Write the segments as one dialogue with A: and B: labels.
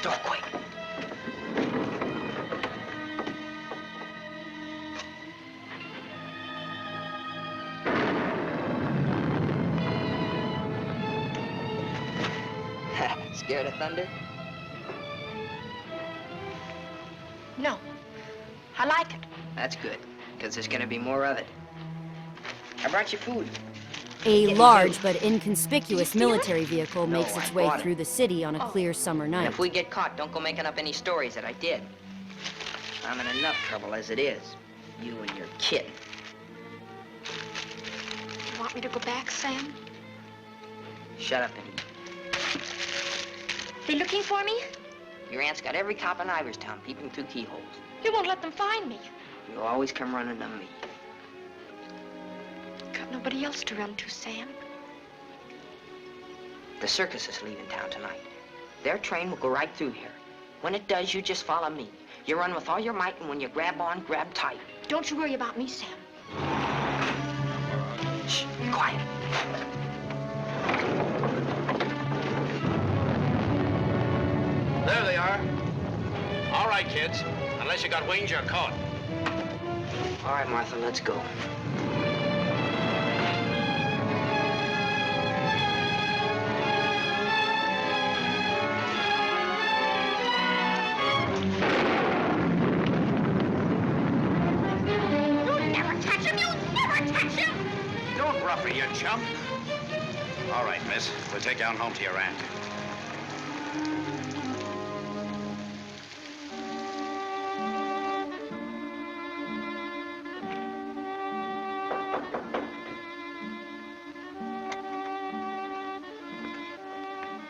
A: door quick.
B: Scared of thunder?
C: No. I like it.
B: That's good, because there's gonna be more of it. I brought you food.
D: A large but inconspicuous military vehicle
B: No,
D: makes
B: I
D: its way
B: bought it.
D: through the city on a clear summer night.
B: If we get caught, don't go making up any stories that I did. I'm in enough trouble as it is. You and your kid.
C: You want me to go back, Sam?
B: Shut up and eat.
C: They looking for me?
B: Your aunt's got every cop in Iverstown peeping through keyholes.
C: You won't let them find me.
B: You'll always come running to me.
C: Got nobody else to run to, Sam.
B: The circus is leaving town tonight. Their train will go right through here. When it does, you just follow me. You run with all your might, and when you grab on, grab tight.
C: Don't you worry about me, Sam.
B: Shh, be quiet.
E: There they are. All right, kids. Unless you got wings, you're caught.
B: All right, Martha, let's go.
C: You'll never touch him! You'll never touch him!
E: Don't rough her, you chump. All right, miss. We'll take you on home to your aunt.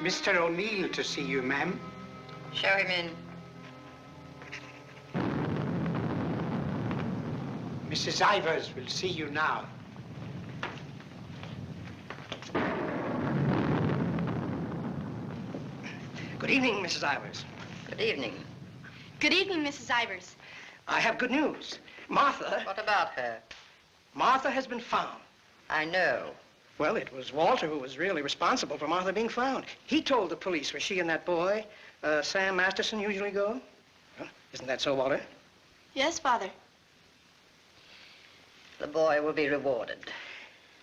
A: Mr. O'Neill to see you, ma'am.
B: Show him in.
A: Mrs. Ivers will see you now.
F: Good evening, Mrs. Ivers.
B: Good evening.
C: Good evening, Mrs. Ivers.
F: I have good news. Martha.
B: What about her?
F: Martha has been found.
B: I know.
F: Well, it was Walter who was really responsible for Martha being found. He told the police where she and that boy, Sam Masterson, usually go. Huh? Isn't that so, Walter?
C: Yes, Father.
B: The boy will be rewarded.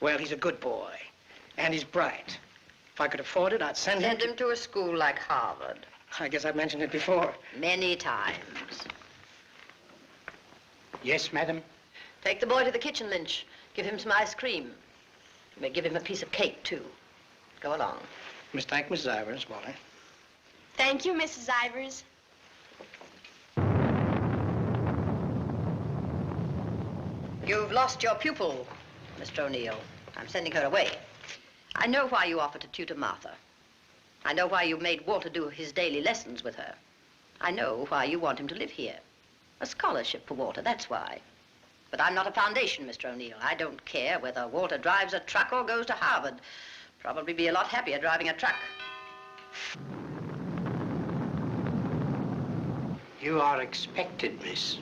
F: Well, he's a good boy, and he's bright. If I could afford it, I'd send him
B: Send him to a school like Harvard.
F: I guess I've mentioned it before.
B: Many times.
A: Yes, madam.
B: Take the boy to the kitchen, Lynch. Give him some ice cream. You may give him a piece of cake, too. Go along.
F: Thank Mrs. Ivers, Walter.
C: Thank you, Mrs. Ivers.
B: You've lost your pupil, Mr. O'Neill. I'm sending her away. I know why you offered to tutor Martha. I know why you made Walter do his daily lessons with her. I know why you want him to live here. A scholarship for Walter, that's why. But I'm not a foundation, Mr. O'Neill. I don't care whether Walter drives a truck or goes to Harvard. Probably be a lot happier driving a truck.
A: You are expected, miss.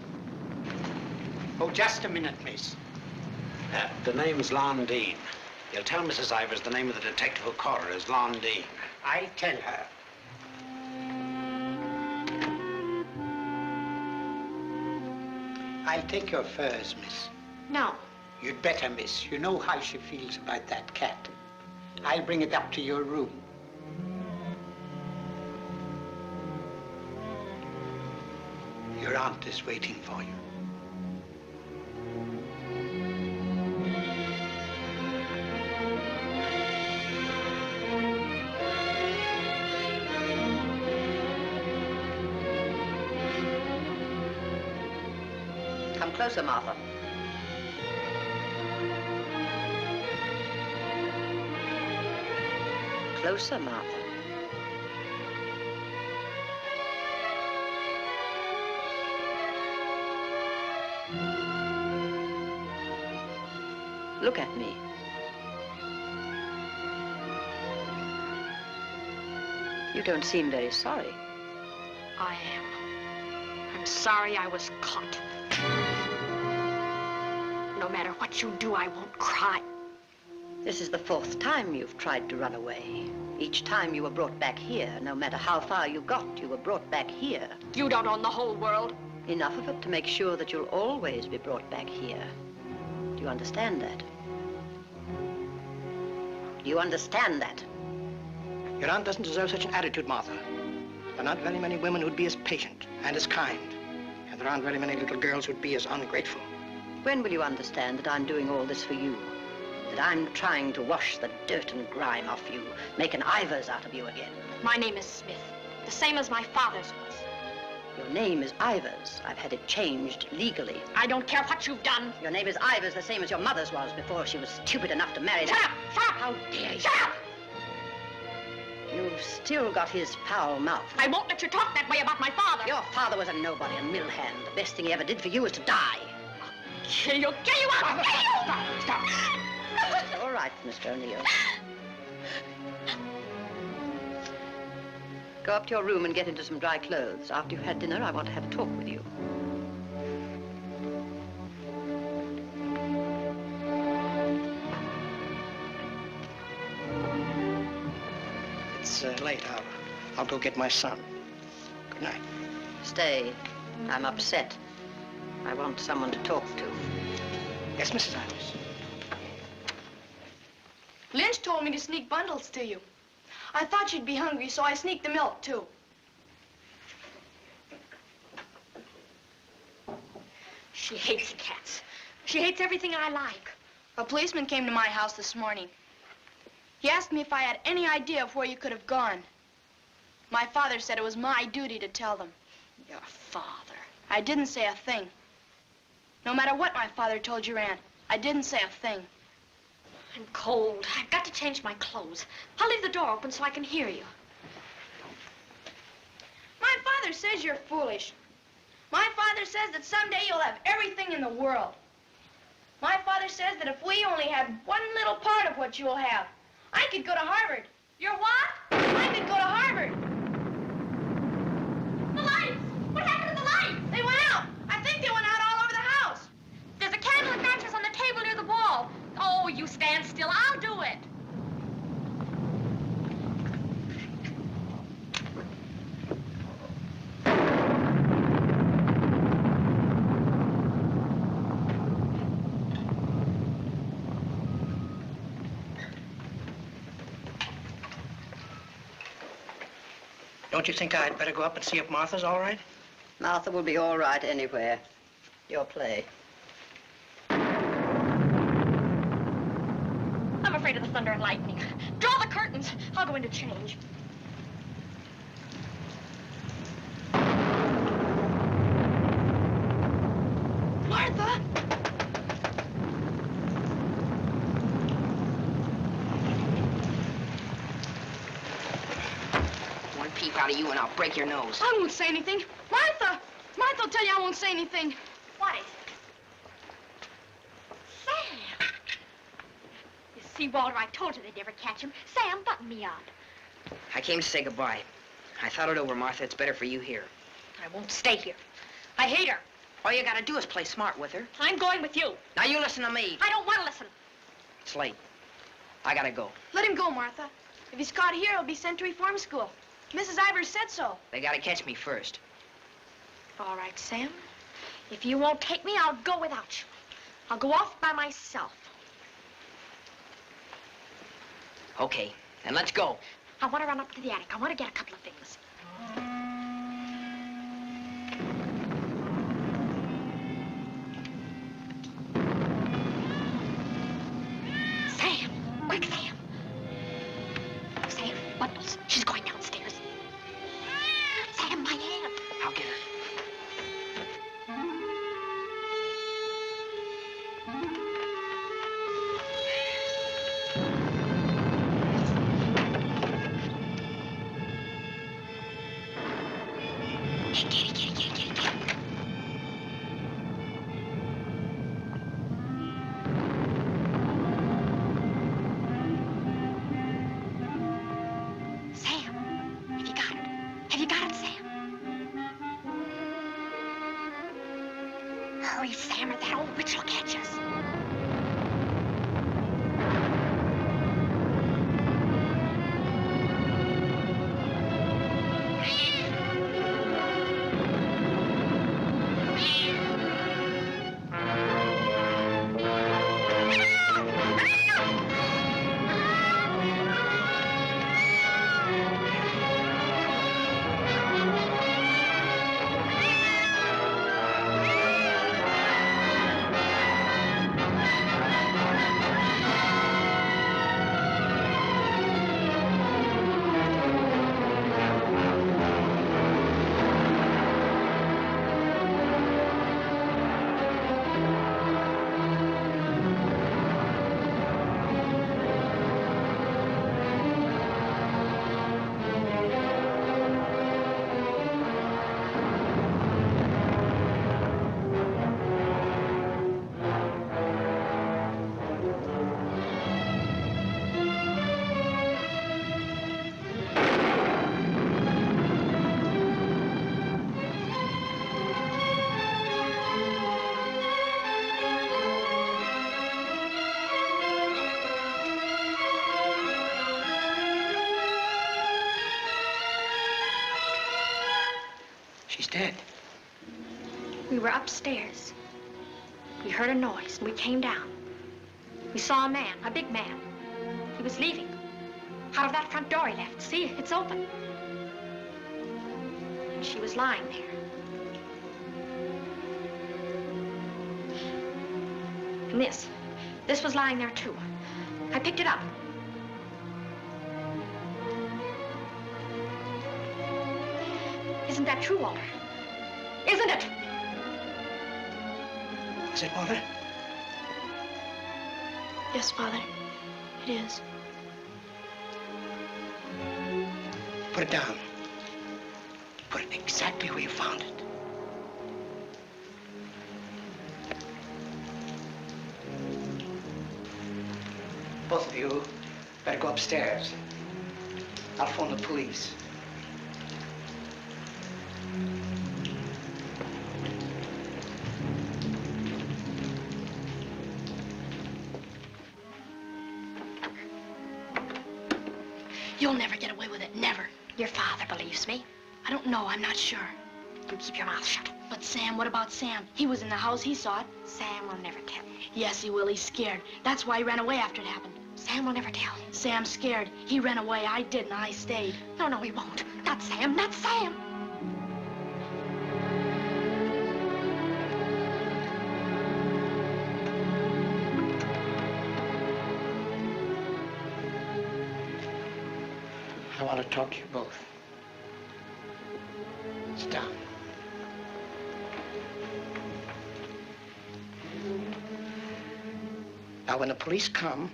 A: Oh, just a minute, miss.
E: The name's Lon Dean. You'll tell Mrs. Ivers the name of the detective who caught her is Lon Dean.
A: I'll tell her. I'll take your furs, miss.
C: No.
A: You'd better, miss. You know how she feels about that cat. I'll bring it up to your room. Your aunt is waiting for you.
B: Come closer, Martha. Closer, Martha. Look at me. You don't seem very sorry.
C: I am. I'm sorry I was caught. No matter what you do, I won't cry.
B: This is the 4th time you've tried to run away. Each time you were brought back here. No matter how far you got, you were brought back here.
C: You don't own the whole world.
B: Enough of it to make sure that you'll always be brought back here. Do you understand that? Do you understand that?
F: Your aunt doesn't deserve such an attitude, Martha. There are not very many women who'd be as patient and as kind. And there aren't very many little girls who'd be as ungrateful.
B: When will you understand that I'm doing all this for you? That I'm trying to wash the dirt and grime off you, make an Ivers out of you again.
C: My name is Smith, the same as my father's was.
B: Your name is Ivers. I've had it changed legally.
C: I don't care what you've done.
B: Your name is Ivers, the same as your mother's was before she was stupid enough to marry
C: Shut
B: that.
C: up! Shut up!
B: How dare you?
C: Shut up!
B: You've still got his foul mouth.
C: I won't let you talk that way about my father.
B: Your father was a nobody, a mill hand. The best thing he ever did for you was to die.
C: Kill you! Kill you! I'll kill you!
E: Stop!
B: All right, Mr. O'Neill. Go up to your room and get into some dry clothes. After you've had dinner, I want to have a talk with you.
F: It's late. I'll go get my son. Good night.
B: Stay. I'm upset. I want someone to talk to.
F: Yes, Mrs. Ivers.
G: Lynch told me to sneak bundles to you. I thought you'd be hungry, so I sneaked the milk, too.
C: She hates cats. She hates everything I like.
G: A policeman came to my house this morning. He asked me if I had any idea of where you could have gone. My father said it was my duty to tell them.
C: Your father.
G: I didn't say a thing. No matter what my father told your aunt, I didn't say a thing.
C: I'm cold. I've got to change my clothes. I'll leave the door open so I can hear you.
G: My father says you're foolish. My father says that someday you'll have everything in the world. My father says that if we only had one little part of what you'll have, I could go to Harvard.
C: You're what?
G: I could go to Harvard.
C: The lights! What happened to the lights?
G: They went out. I think they went out all over the house.
C: There's a candle and matches on the table near the wall. Oh, you stand still. I'll do it.
F: Don't you think I'd better go up and see if Martha's all right?
B: Martha will be all right anywhere. Your play.
C: I'm afraid of the thunder and lightning. Draw the curtains. I'll go in to change.
G: Martha!
H: One peep out of you and I'll break your nose.
G: I won't say anything. Martha! Martha will tell you I won't say anything.
C: What is it? Sam! You see, Walter, I told you they'd never catch him. Sam, button me up.
H: I came to say goodbye. I thought it over, Martha. It's better for you here.
C: I won't stay here. I hate her.
H: All you gotta do is play smart with her.
C: I'm going with you.
H: Now you listen to me.
C: I don't want to listen.
H: It's late. I gotta go.
G: Let him go, Martha. If he's caught here, he'll be sent to reform school. Mrs. Ivers said so.
H: They gotta catch me first.
C: All right, Sam. If you won't take me, I'll go without you. I'll go off by myself.
H: Okay, then let's go.
C: I want to run up to the attic. I want to get a couple of things. Sam! Quick, Sam! Sam, bundles. She's going downstairs. Sam, my hand.
H: I'll get her.
C: Sam, have you got it? Have you got it, Sam? Hurry, Sam, or that old witch will catch us.
F: dead.
C: We were upstairs. We heard a noise, and we came down. We saw a man, a big man. He was leaving. Out of that front door he left. See, it's open. And she was lying there. And this was lying there, too. I picked it up. Isn't that true, Walter? Isn't it?
F: Is it, Walter?
G: Yes, Father. It is.
F: Put it down. Put it exactly where you found it. Both of you better go upstairs. I'll phone the police.
G: You'll never get away with it, never.
C: Your father believes me.
G: I don't know, I'm not sure.
C: You keep your mouth shut.
G: But Sam, what about Sam? He was in the house, he saw it.
C: Sam will never tell.
G: Yes, he will, he's scared. That's why he ran away after it happened.
C: Sam will never tell.
G: Sam's scared. He ran away, I didn't, I stayed.
C: No, he won't. Not Sam, not Sam.
F: I want to talk to you both. Sit down. Now, when the police come,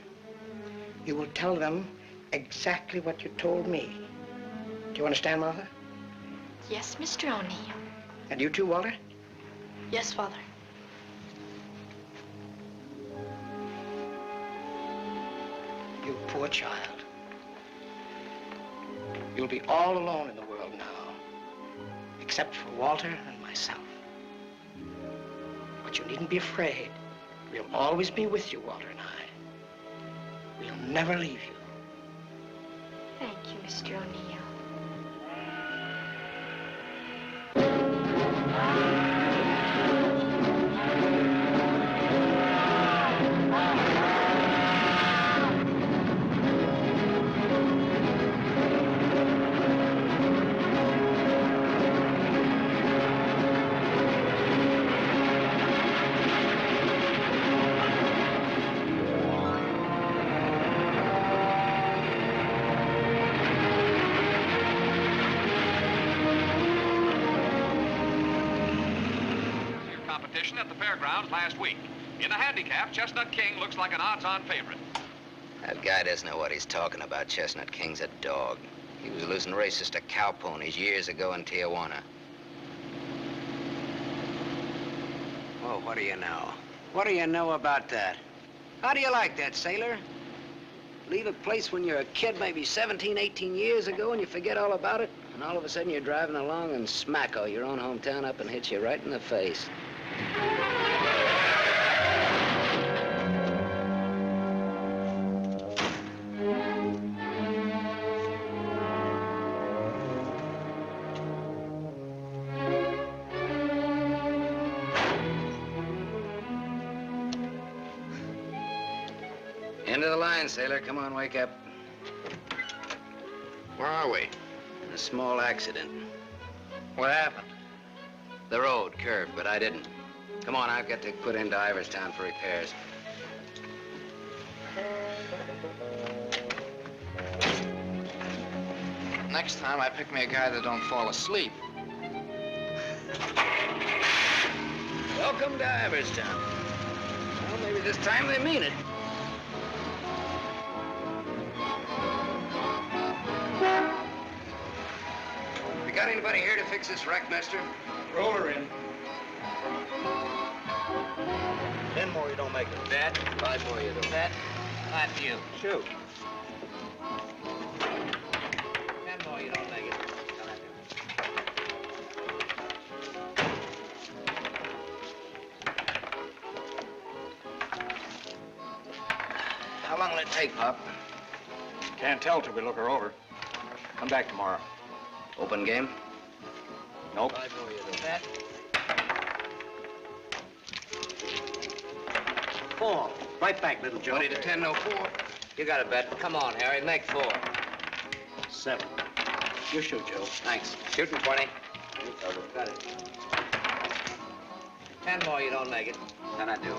F: you will tell them exactly what you told me. Do you understand, Martha?
C: Yes, Mr. O'Neill.
F: And you too, Walter?
G: Yes, Father.
F: You poor child. You'll be all alone in the world now, except for Walter and myself. But you needn't be afraid. We'll always be with you, Walter and I. We'll never leave you.
C: Thank you, Mr. O'Neill.
I: At the fairgrounds last week. In the handicap, Chestnut King looks like an odds-on favorite.
H: That guy doesn't know what he's talking about. Chestnut King's a dog. He was losing races to cow ponies years ago in Tijuana.
E: Well, what do you know? What do you know about that? How do you like that, sailor? Leave a place when you're a kid, maybe 17, 18 years ago, and you forget all about it, and all of a sudden you're driving along and smacko, your own hometown up and hits you right in the face.
H: End of the line, sailor. Come on, wake up.
I: Where are we?
H: A small accident.
I: What happened?
H: The road curved, but I didn't. Come on, I've got to put into Iverstown for repairs.
J: Next time, I pick me a guy that don't fall asleep.
H: Welcome to Iverstown. Well, maybe this time they mean it. We got anybody here to fix this wreck, mister?
J: Roll her in.
E: 10 more, you don't make it.
H: Bet. 5 more, you don't.
E: Bet. Not you.
J: Shoot.
E: 10 more, you don't make it.
H: How long will it take, Pop?
J: Can't tell till we look her over. Come back tomorrow.
H: Open game?
K: Nope.
E: 5 more, you do that.
F: 4. Right back, little Joe.
E: 20 to 10, no 4. You got a bet. Come on, Harry, make 4.
F: 7. You shoot, Joe.
E: Thanks. Shooting 20. Got it. 10 more, you don't make it.
H: Then I do.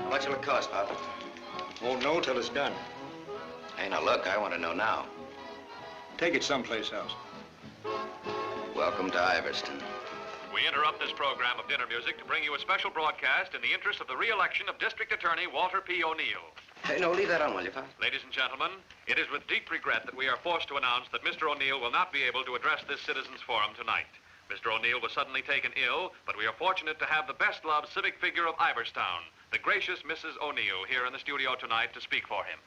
H: How much will it cost, Pop?
K: Won't know till it's done.
H: Hey, now look, I want to know now.
K: Take it someplace else.
H: Welcome to Iverstown.
I: We interrupt this program of dinner music to bring you a special broadcast in the interest of the re-election of District Attorney Walter P. O'Neill.
H: Hey, no, leave that on, will you, Pop?
I: Ladies and gentlemen, it is with deep regret that we are forced to announce that Mr. O'Neill will not be able to address this citizens' forum tonight. Mr. O'Neill was suddenly taken ill, but we are fortunate to have the best-loved civic figure of Iverstown, the gracious Mrs. O'Neill, here in the studio tonight to speak for him.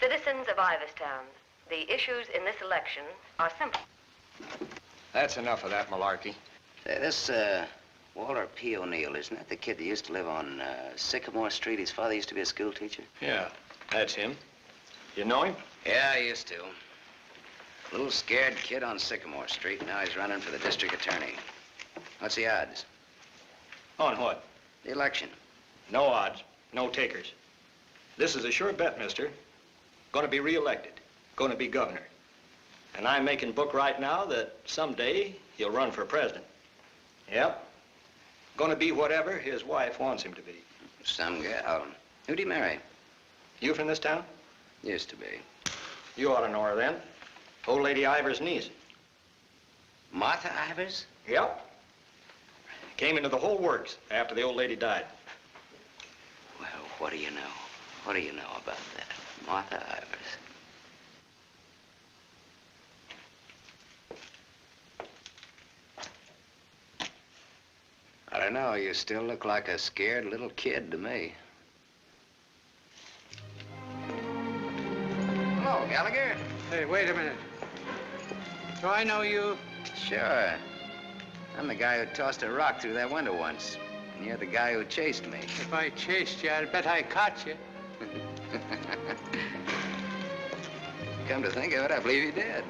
B: Citizens of Iverstown, the issues in this election are simple.
K: That's enough of that malarkey.
H: Say, this, Walter P. O'Neill, isn't that the kid that used to live on Sycamore Street? His father used to be a school teacher?
K: Yeah, that's him. You know him?
H: Yeah, I used to. Little scared kid on Sycamore Street. Now he's running for the district attorney. What's the odds?
K: On what?
H: The election.
K: No odds, no takers. This is a sure bet, mister. Gonna be re-elected. Gonna be governor. And I'm making book right now that someday he'll run for president. Yep. Gonna be whatever his wife wants him to be.
H: Some gal. Who'd he marry?
K: You from this town?
H: Used to be.
K: You ought to know her then. Old Lady Ivers' niece.
H: Martha Ivers?
K: Yep. Came into the whole works after the old lady died.
H: Well, what do you know? What do you know about that? Martha Ivers. I don't know. You still look like a scared little kid to me. Hello, Gallagher.
A: Hey, wait a minute. Do I know you?
H: Sure. I'm the guy who tossed a rock through that window once. And you're the guy who chased me.
A: If I chased you, I'd bet I caught you.
H: Come to think of it, I believe you did.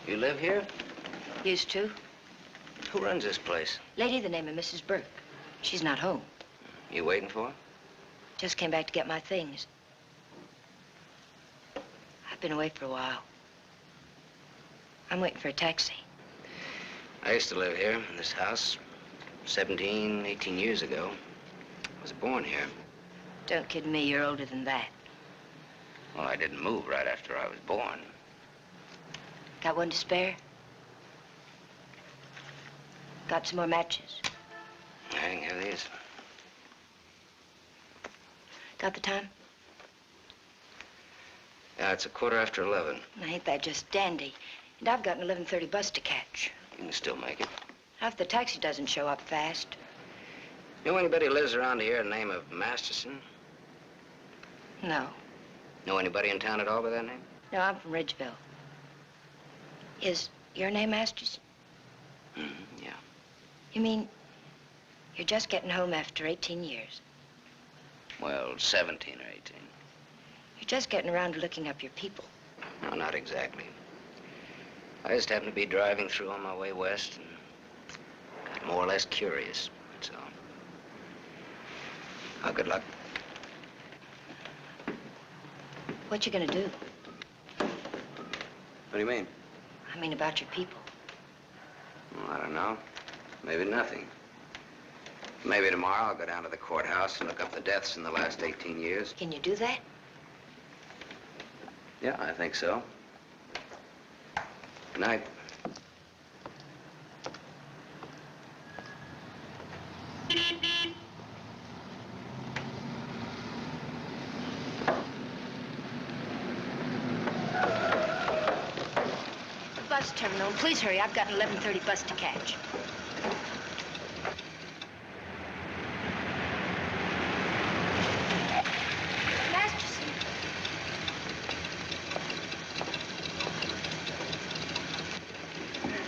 H: You live here?
B: Used to.
H: Who runs this place?
B: Lady, the name of Mrs. Burke. She's not home.
H: You waiting for her?
B: Just came back to get my things. I've been away for a while. I'm waiting for a taxi.
H: I used to live here in this house 17, 18 years ago. I was born here.
B: Don't kid me, you're older than that.
H: Well, I didn't move right after I was born.
B: Got one to spare? Got some more matches?
H: I can have these.
B: Got the time?
H: Yeah, it's 11:15.
B: Now, ain't that just dandy? And I've got an 11:30 bus to catch.
H: You can still make it.
B: Now, if the taxi doesn't show up fast.
H: You know anybody who lives around here the name of Masterson?
B: No.
H: Know anybody in town at all by that name?
B: No, I'm from Ridgeville. Is your name Masterson?
H: Yeah.
B: You mean you're just getting home after 18 years?
H: Well, 17 or 18.
B: You're just getting around to looking up your people.
H: No, not exactly. I just happened to be driving through on my way west and got more or less curious, that's all. Oh, good luck.
B: What you gonna do?
H: What do you mean?
B: I mean about your people.
H: Well, I don't know. Maybe nothing. Maybe tomorrow I'll go down to the courthouse and look up the deaths in the last 18 years.
B: Can you do that?
H: Yeah, I think so. Good night.
B: Bus terminal. Please hurry. I've got an 11:30 bus to catch.
C: Masterson.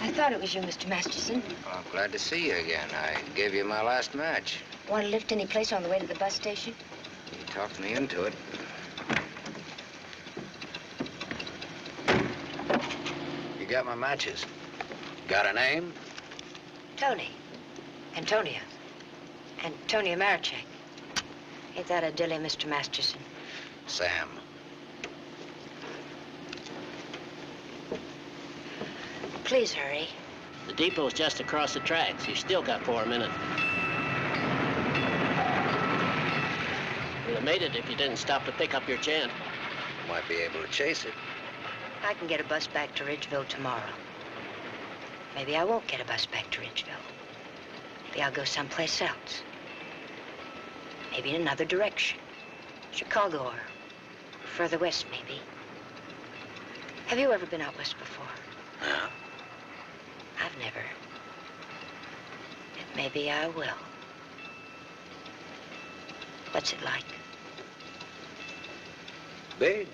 B: I thought it was you, Mr. Masterson.
H: Well, I'm glad to see you again. I gave you my last match.
B: Want to lift any place on the way to the bus station?
H: You talked me into it. You got my matches. Got a name?
B: Tony. Antonia. Antonia Marichek. Ain't that a dilly, Mr. Masterson?
H: Sam.
B: Please hurry.
L: The depot's just across the tracks. You still got 4 minutes. You'd have made it if you didn't stop to pick up your gent.
H: Might be able to chase it.
B: I can get a bus back to Ridgeville tomorrow. Maybe I won't get a bus back to Ridgeville. Maybe I'll go someplace else. Maybe in another direction. Chicago or further west, maybe. Have you ever been out west before?
H: No.
B: I've never. But maybe I will. What's it like?
H: Big.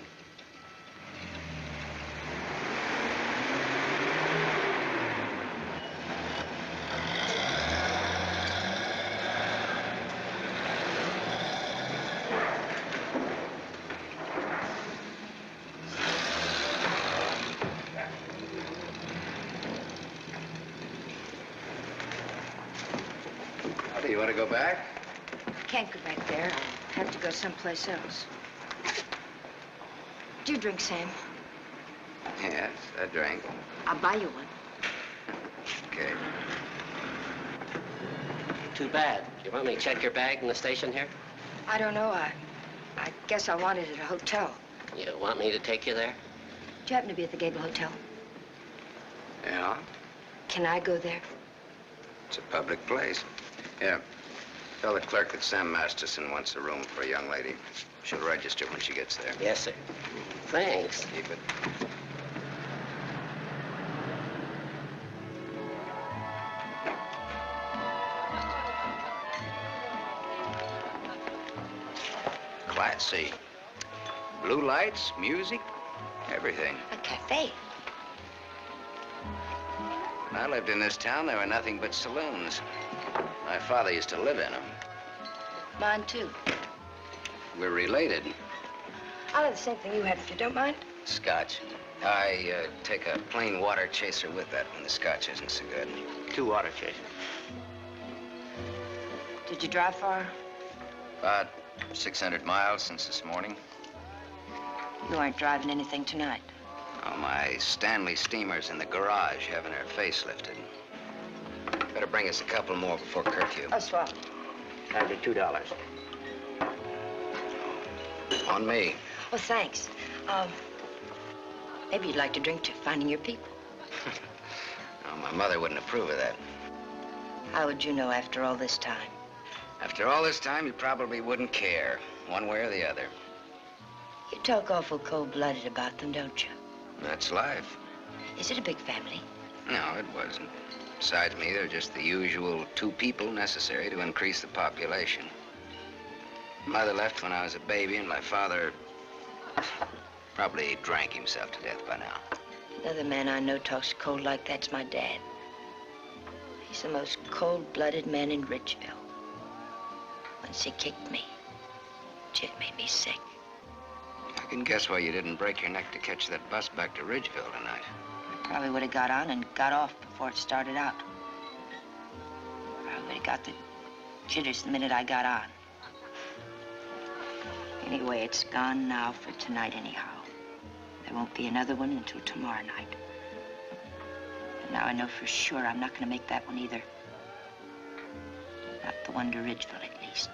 H: Do you want to go back?
B: Can't go back there. I'll have to go someplace else. Do you drink, Sam?
H: Yes, I drank.
B: I'll buy you one.
H: Okay.
L: Too bad. Do you want me to check your bag in the station here?
B: I don't know. I guess I want it at a hotel.
L: You want me to take you there?
B: Do you happen to be at the Gable Hotel?
H: Yeah,
B: Can I go there?
H: it's a public place. Yeah. Tell the clerk that Sam Masterson wants a room for a young lady. She'll register when she gets there.
L: Yes, sir. Thanks.
H: Keep it. Classy. Blue lights, music, everything.
B: A cafe.
H: When I lived in this town, there were nothing but saloons. My father used to live in them.
B: Mine, too.
H: We're related.
B: I'll have the same thing you had, if you don't mind.
H: Scotch. I take a plain water chaser with that when the scotch isn't so good.
L: 2 water chasers.
B: Did you drive far?
H: About 600 miles since this morning.
B: You aren't driving anything tonight.
H: Oh, my Stanley steamer's in the garage having her face lifted. Better bring us a couple more before curfew.
B: Oh, swell.
L: That'll be $2.
H: On me.
B: Well, thanks. Maybe you'd like to drink to finding your people.
H: Oh, my mother wouldn't approve of that.
B: How would you know after all this time?
H: After all this time, you probably wouldn't care, one way or the other.
B: You talk awful cold-blooded about them, don't you?
H: That's life.
B: Is it a big family?
H: No, it wasn't. Besides me, they're just the usual 2 people necessary to increase the population. Mother left when I was a baby, and my father probably drank himself to death by now.
B: Another man I know talks cold like that's my dad. He's the most cold-blooded man in Ridgeville. Once he kicked me, it made me sick.
H: I can guess why you didn't break your neck to catch that bus back to Ridgeville tonight.
B: I probably would have got on and got off before it started out. I would have got the jitters the minute I got on. Anyway, it's gone now for tonight anyhow. There won't be another one until tomorrow night. And now I know for sure I'm not going to make that one either. Not the one to Ridgeville, at least.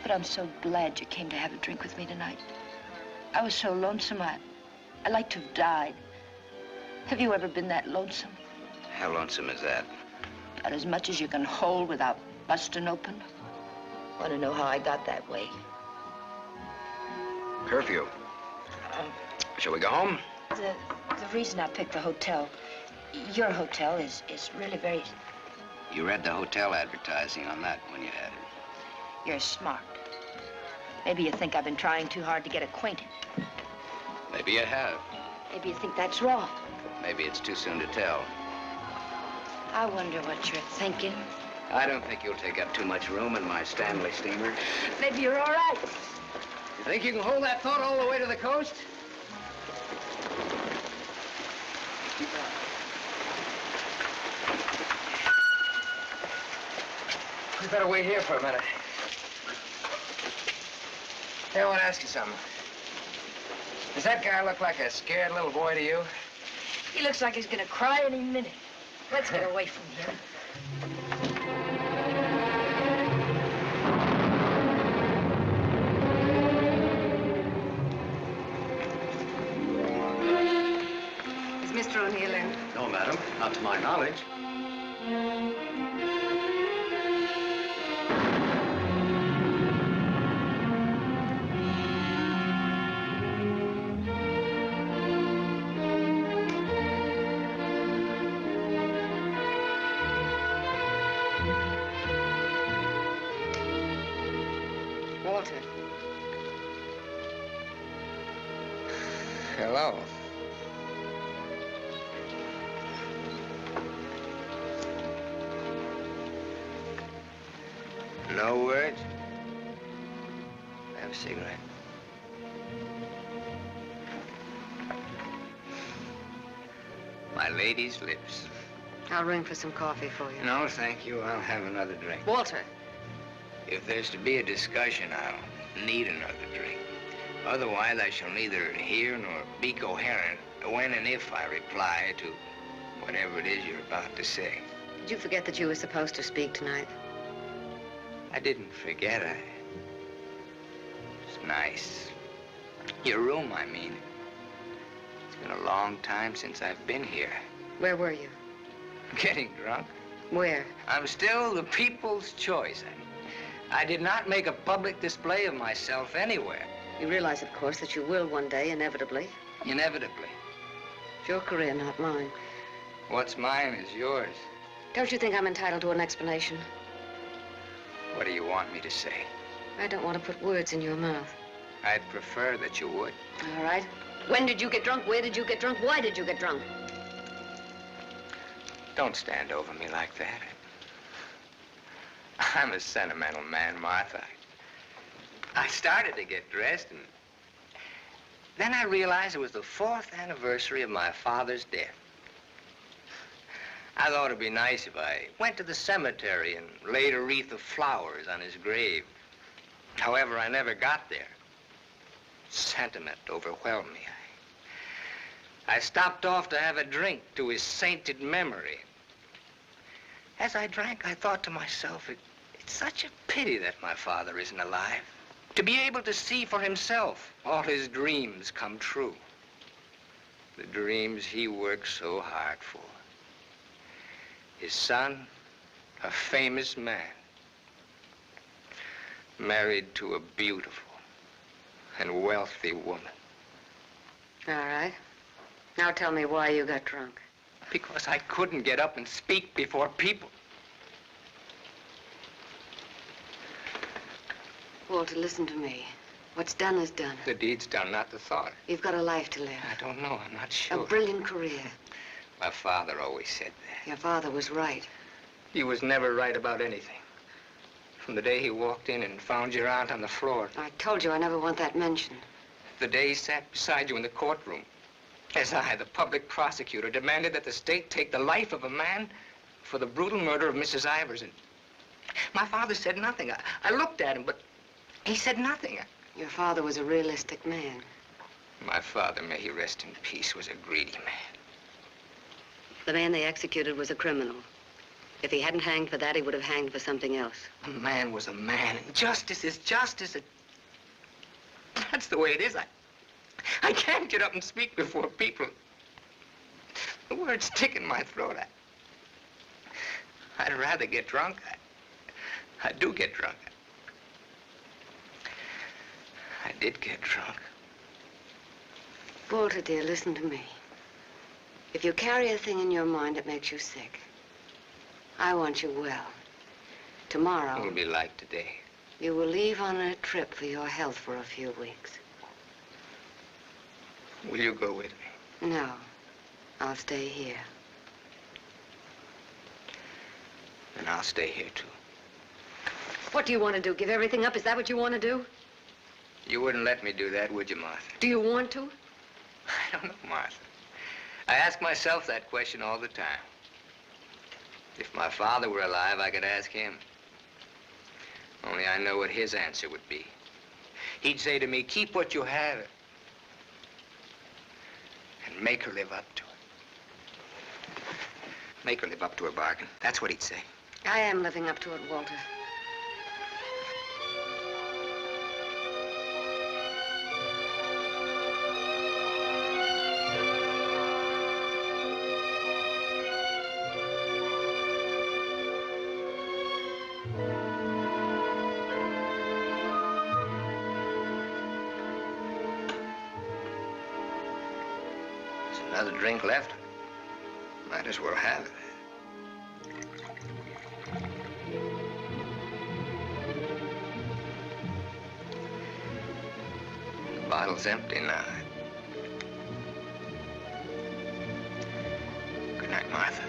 M: But I'm so glad you came to have a drink with me tonight. I was so lonesome, I'd like to have died. Have you ever been that lonesome?
H: How lonesome is that?
M: About as much as you can hold without busting open. Want to know how I got that way?
H: Curfew. Shall we go home?
M: The reason I picked the hotel, your hotel, is really very...
H: You read the hotel advertising on that when you had it.
M: You're smart. Maybe you think I've been trying too hard to get acquainted.
H: Maybe you have.
M: Maybe you think that's wrong.
H: Maybe it's too soon to tell.
M: I wonder what you're thinking.
H: I don't think you'll take up too much room in my Stanley steamer.
M: Maybe you're all right.
E: You think you can hold that thought all the way to the coast? We better wait here for a minute. Hey, I want to ask you something. Does that guy look like a scared little boy to you?
M: He looks like he's gonna cry any minute. Let's get away from here.
B: Is Mr. O'Neill in?
K: No, madam, not to my knowledge.
B: Walter.
E: Hello. No words? Have a cigarette. My lady's lips.
B: I'll ring for some coffee for you.
E: No, thank you. I'll have another drink.
B: Walter.
E: If there's to be a discussion, I'll need another drink. Otherwise, I shall neither hear nor be coherent when and if I reply to whatever it is you're about to say.
B: Did you forget that you were supposed to speak tonight?
E: I didn't forget. It's nice. Your room, I mean. It's been a long time since I've been here.
B: Where were you?
E: Getting drunk.
B: Where?
E: I'm still the people's choice. I did not make a public display of myself anywhere.
B: You realize, of course, that you will one day, inevitably.
E: Inevitably.
B: It's your career, not mine.
E: What's mine is yours.
B: Don't you think I'm entitled to an explanation?
E: What do you want me to say?
B: I don't want to put words in your mouth.
E: I'd prefer that you would.
B: All right. When did you get drunk? Where did you get drunk? Why did you get drunk?
E: Don't stand over me like that. I'm a sentimental man, Martha. I started to get dressed, and then I realized it was the 4th anniversary of my father's death. I thought it'd be nice if I went to the cemetery and laid a wreath of flowers on his grave. However, I never got there. Sentiment overwhelmed me. I stopped off to have a drink to his sainted memory. As I drank, I thought to myself, it's such a pity that my father isn't alive. To be able to see for himself all his dreams come true. The dreams he worked so hard for. His son, a famous man, married to a beautiful and wealthy woman.
B: All right. Now tell me why you got drunk.
E: Because I couldn't get up and speak before people.
B: Walter, listen to me. What's done is done.
E: The deed's done, not the thought.
B: You've got a life to live.
E: I don't know. I'm not sure.
B: A brilliant career.
E: My father always said that.
B: Your father was right.
E: He was never right about anything. From the day he walked in and found your aunt on the floor.
B: I told you I never want that mentioned.
E: The day he sat beside you in the courtroom. As I, the public prosecutor, demanded that the state take the life of a man for the brutal murder of Mrs. Ivers. And my father said nothing. I looked at him, but he said nothing.
B: Your father was a realistic man.
E: My father, may he rest in peace, was a greedy man.
B: The man they executed was a criminal. If he hadn't hanged for that, he would have hanged for something else.
E: A man was a man, and justice is justice. That's the way it is. I can't get up and speak before people. The words stick in my throat. I'd rather get drunk. I do get drunk. I did get drunk.
B: Walter, dear, listen to me. If you carry a thing in your mind that makes you sick, I want you well. Tomorrow...
E: It'll be like today.
B: You will leave on a trip for your health for a few weeks.
E: Will you go with me?
B: No. I'll stay here.
E: And I'll stay here, too.
B: What do you want to do? Give everything up? Is that what you want to do?
E: You wouldn't let me do that, would you, Martha?
B: Do you want to?
E: I don't know, Martha. I ask myself that question all the time. If my father were alive, I could ask him. Only I know what his answer would be. He'd say to me, keep what you have and make her live up to it. Make her live up to her bargain. That's what he'd say.
B: I am living up to it, Walter.
E: Another drink left? Might as well have it. The bottle's empty now. Good night, Martha.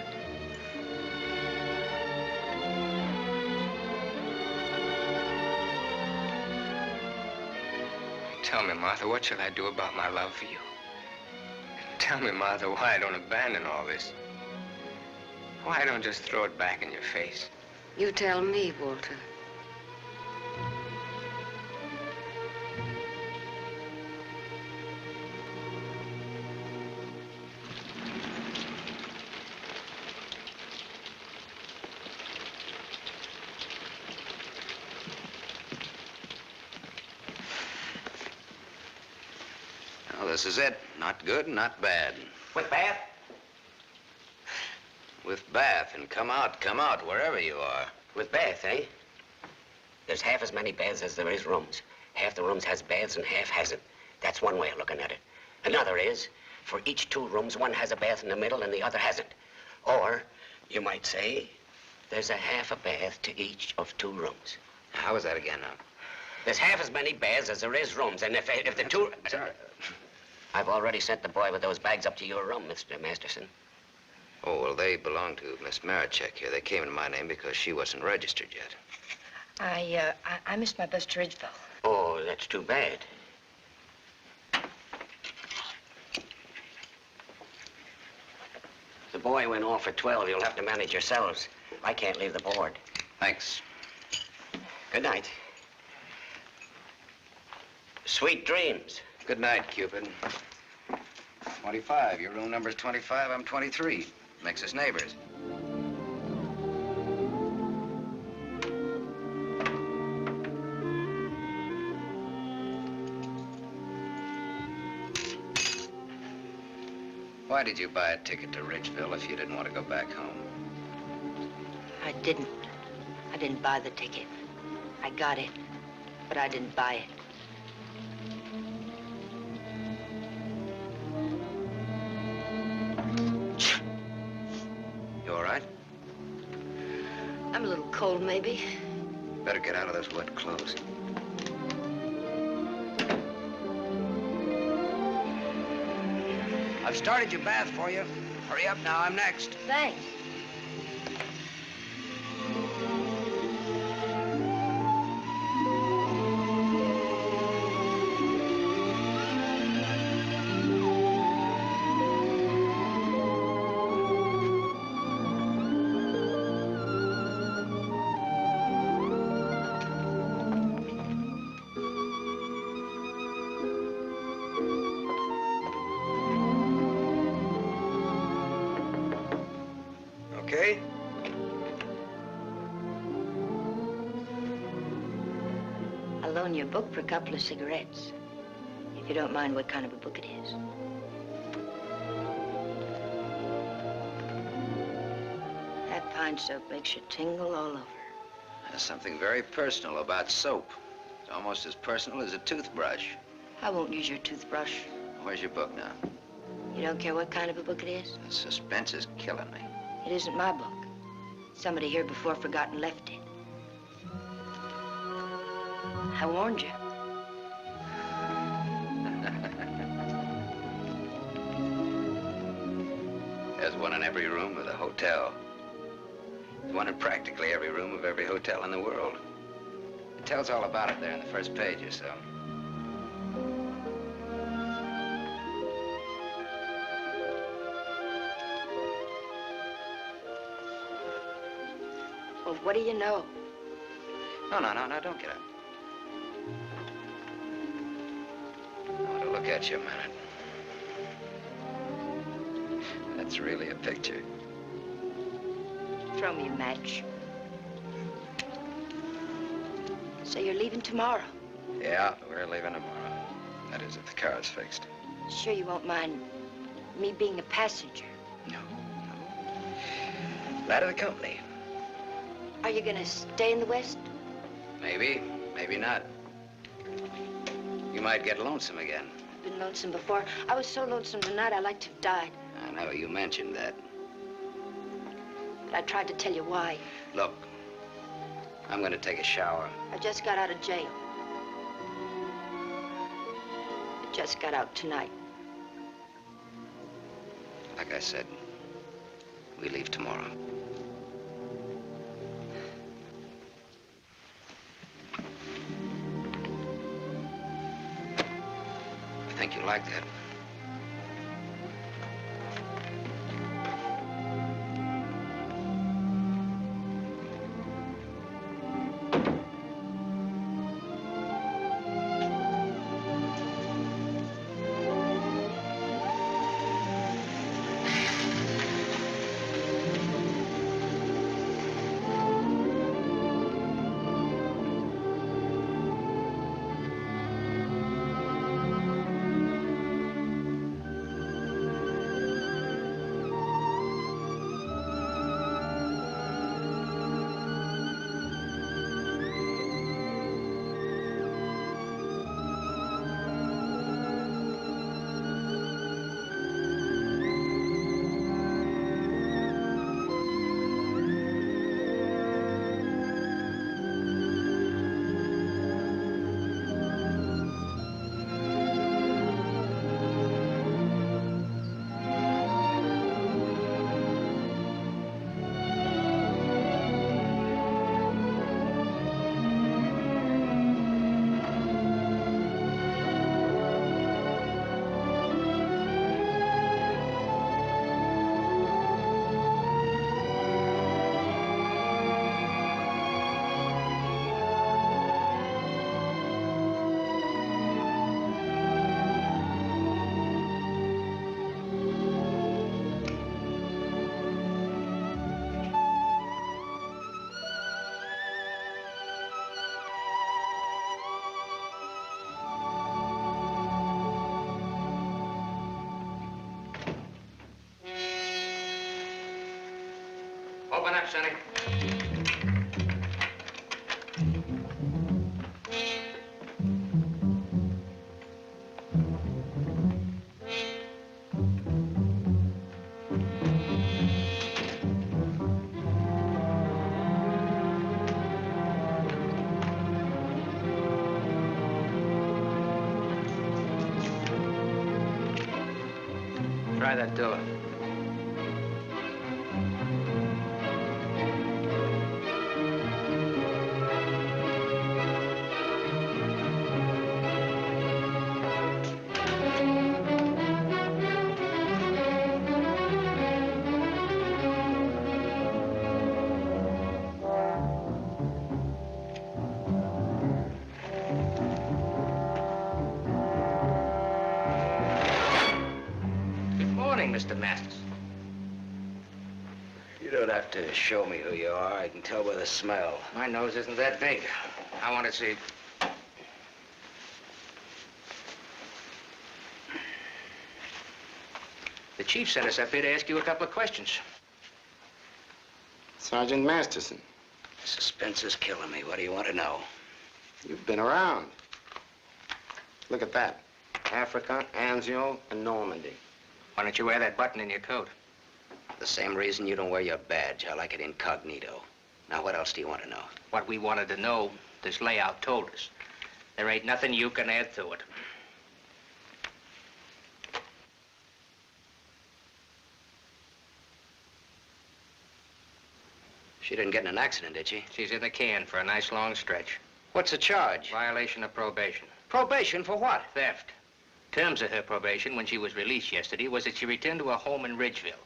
E: Tell me, Martha, what shall I do about my love for you? Tell me, Martha, why I don't abandon all this. Why I don't just throw it back in your face.
B: You tell me, Walter.
H: Well, this is it. Not good, not bad.
E: With bath?
H: With bath, and come out, wherever you are.
N: With bath, eh? There's half as many baths as there is rooms. Half the rooms has baths and half hasn't. That's one way of looking at it. Another is, for each 2 rooms, one has a bath in the middle and the other hasn't. Or, you might say, there's a half a bath to each of 2 rooms.
H: How is that again now?
N: There's half as many baths as there is rooms, and if the two...
H: Sorry.
N: I've already sent the boy with those bags up to your room, Mr. Masterson.
H: Oh, well, they belong to Miss Marichek here. They came in my name because she wasn't registered yet.
M: I missed my bus to Ridgeville.
N: Oh, that's too bad. The boy went off at 12. You'll have to manage yourselves. I can't leave the board.
H: Thanks.
N: Good night. Sweet dreams.
H: Good night, Cupid. 25. Your room number's 25. I'm 23. Makes us neighbors. Why did you buy a ticket to Ridgeville if you didn't want to go back home?
M: I didn't. I didn't buy the ticket. I got it, but I didn't buy it.
H: You all right?
B: I'm a little cold, maybe.
H: Better get out of those wet clothes.
E: I've started your bath for you. Hurry up now, I'm next.
M: Thanks.
E: Okay?
M: loan you a book for a couple of cigarettes. If you don't mind what kind of a book it is. That pine soap makes you tingle all over.
H: There's something very personal about soap. It's almost as personal as a toothbrush.
M: I won't use your toothbrush.
H: Where's your book now?
M: You don't care what kind of a book it is?
H: The suspense is killing me.
M: It isn't my book. Somebody here before forgot and left it. I warned you.
H: There's one in every room of the hotel. There's one in practically every room of every hotel in the world. It tells all about it there in the first page or so.
M: Well, what do you know?
H: No, don't get up. I want to look at you a minute. That's really a picture.
M: Throw me a match. So you're leaving tomorrow?
H: Yeah, we're leaving tomorrow. That is, if the car's fixed.
M: Sure you won't mind me being a passenger?
H: No. Glad of the company.
M: Are you gonna stay in the West?
H: Maybe, maybe not. You might get lonesome again.
M: I've been lonesome before. I was so lonesome tonight, I'd like to have died.
H: I know, you mentioned that.
M: But I tried to tell you why.
H: Look, I'm gonna take a shower.
M: I just got out of jail. I just got out tonight.
H: Like I said, we leave tomorrow. I think you like that. Open up, Sonny. Try that door. Mr. Masters. You don't have to show me who you are. I can tell by the smell. My nose isn't that big. I want to see
L: The chief sent us up here to ask you a couple of questions.
O: Sergeant Masterson.
N: Suspense is killing me. What do you want to know?
O: You've been around. Look at that. Africa, Anzio, and Normandy.
L: Why don't you wear that button in your coat?
N: The same reason you don't wear your badge. I like it incognito. Now, what else do you want to know?
L: What we wanted to know, this layout told us. There ain't nothing you can add to it.
N: She didn't get in an accident, did she?
L: She's in the can for a nice long stretch.
N: What's the charge?
L: Violation of probation.
N: Probation for what?
L: Theft. Terms of her probation when she was released yesterday was that she returned to her home in Ridgeville.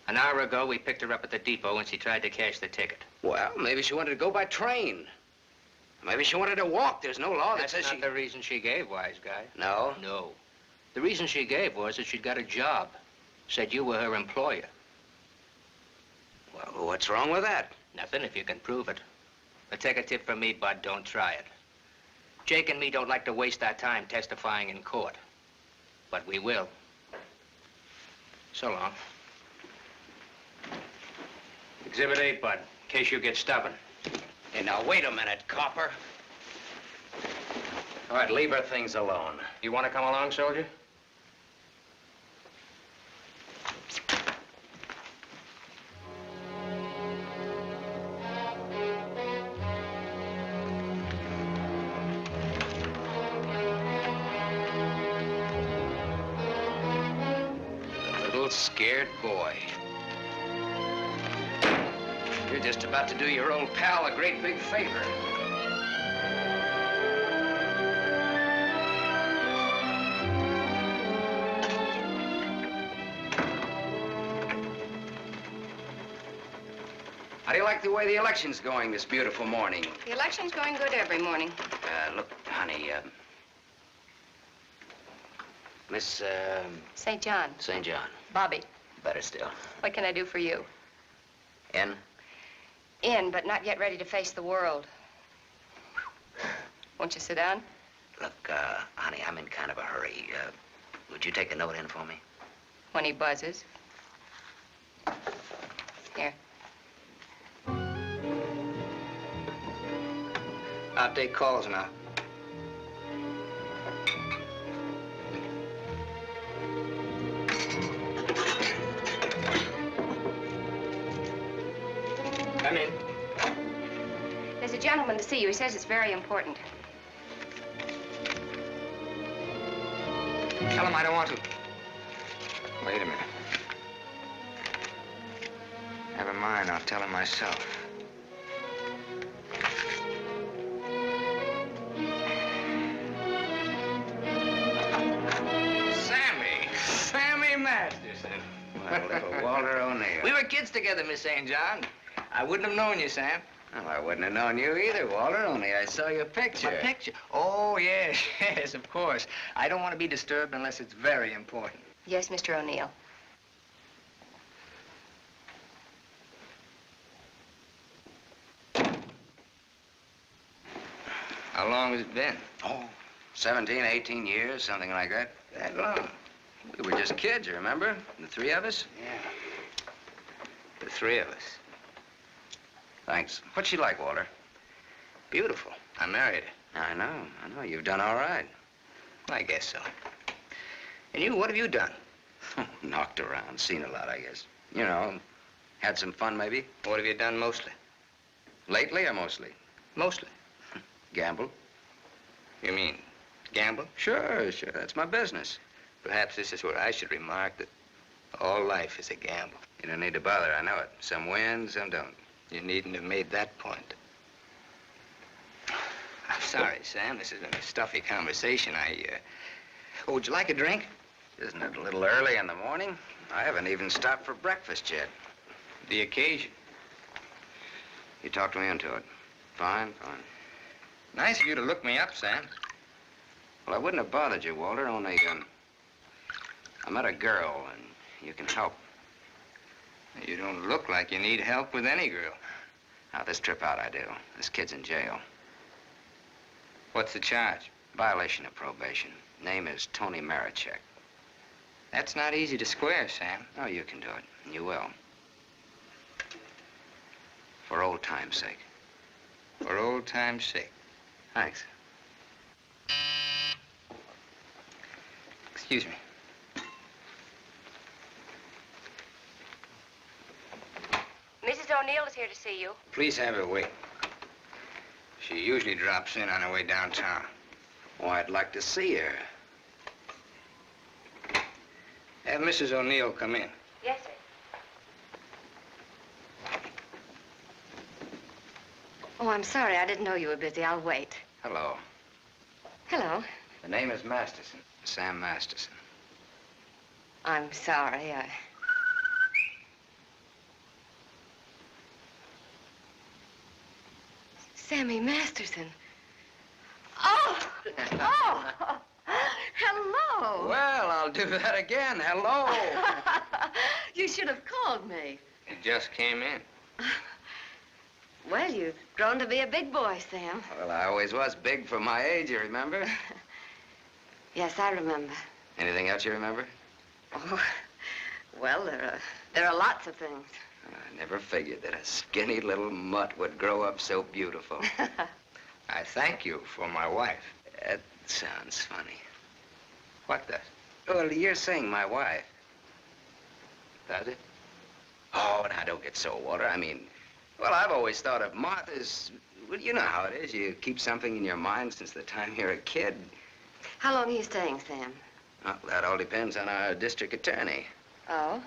L: An hour ago, we picked her up at the depot and she tried to cash the ticket.
N: Well, maybe she wanted to go by train. Maybe she wanted to walk. There's no law that says
L: That's not the reason she gave, wise guy.
N: No?
L: No. The reason she gave was that she'd got a job. Said you were her employer.
N: Well, what's wrong with that?
L: Nothing if you can prove it. But take a tip from me, Bud, don't try it. Jake and me don't like to waste our time testifying in court. But we will. So long. Exhibit 8, Bud, in case you get stubborn.
N: Hey, now, wait a minute, copper. All right, leave her things alone.
L: You want to come along, soldier?
N: Scared boy. You're just about to do your old pal a great big favor. How do you like the way the election's going this beautiful morning?
B: The election's going good every morning.
N: Look, honey, Miss,
B: St. John.
N: St. John.
B: Bobby,
N: Better still.
B: what can I do for you?
N: In?
B: In, but not yet ready to face the world. Won't you sit down?
N: Look, honey, I'm in kind of a hurry. Would you take a note in for me?
B: When he buzzes. Here.
L: I'll take calls now. Come in.
B: There's a gentleman to see you. He says it's very important.
L: Tell him I don't want to.
H: Wait a minute. Never mind, I'll tell him myself.
L: Sammy Masterson.
H: Well, little Walter O'Neill.
L: We were kids together, Miss St. John. I wouldn't have known you, Sam.
H: Well, I wouldn't have known you either, Walter, only I saw your picture.
L: My picture? Oh, yes, yes, of course. I don't want to be disturbed unless it's very important.
B: Yes, Mr. O'Neill.
H: How long has it been? Oh, 17, 18 years, something like that.
L: That long?
H: We were just kids, you remember? The three of us?
L: Yeah. The three of us.
H: Thanks. What's she like, Walter?
L: Beautiful. I married her.
H: I know. You've done all right.
L: I guess so. And you, what have you done?
H: Knocked around, seen a lot, I guess. You know, had some fun, maybe.
L: What have you done mostly?
H: Lately or mostly?
L: Mostly.
H: Gamble.
L: You mean gamble?
H: Sure. That's my business.
L: Perhaps this is where I should remark that all life is a gamble.
H: You don't need to bother, I know it. Some win, some don't.
L: You needn't have made that point. I'm sorry, Sam. This has been a stuffy conversation. Oh, would you like a drink?
H: Isn't it a little early in the morning? I haven't even stopped for breakfast yet.
L: The occasion.
H: You talked me into it. Fine.
L: Nice of you to look me up, Sam.
H: Well, I wouldn't have bothered you, Walter, only, I met a girl, and you can help.
L: You don't look like you need help with any girl.
H: Now, this trip out I do. This kid's in jail.
L: What's the charge?
H: Violation of probation. Name is Tony Marichek.
L: That's not easy to square, Sam.
H: Oh, you can do it. And you will. For old time's sake.
L: For old time's sake.
H: Thanks.
L: Excuse me.
C: Mrs. O'Neill is here to see you.
L: Please have her wait. She usually drops in on her way downtown.
H: Oh, I'd like to see her.
L: Have Mrs. O'Neill come in.
C: Yes, sir. Oh, I'm sorry. I didn't know you were busy. I'll wait.
H: Hello.
C: Hello.
L: The name is Masterson.
H: Sam Masterson.
C: I'm sorry. Sammy Masterson. Oh! Oh! Hello!
L: Well, I'll do that again. Hello.
C: You should have called me.
L: It just came in.
C: Well, you've grown to be a big boy, Sam.
H: Well, I always was big for my age, you remember?
C: Yes, I remember.
H: Anything else you remember?
C: Oh, well, there are lots of things.
H: I never figured that a skinny little mutt would grow up so beautiful.
L: I thank you for my wife.
H: That sounds funny.
L: What does?
H: Well, you're saying my wife.
L: Does it?
H: Oh, now, don't get so, Walter. I mean, well, I've always thought of Martha's... Well, you know how it is. You keep something in your mind since the time you're a kid.
C: How long are you staying, Sam?
H: Well, that all depends on our district attorney.
C: Oh?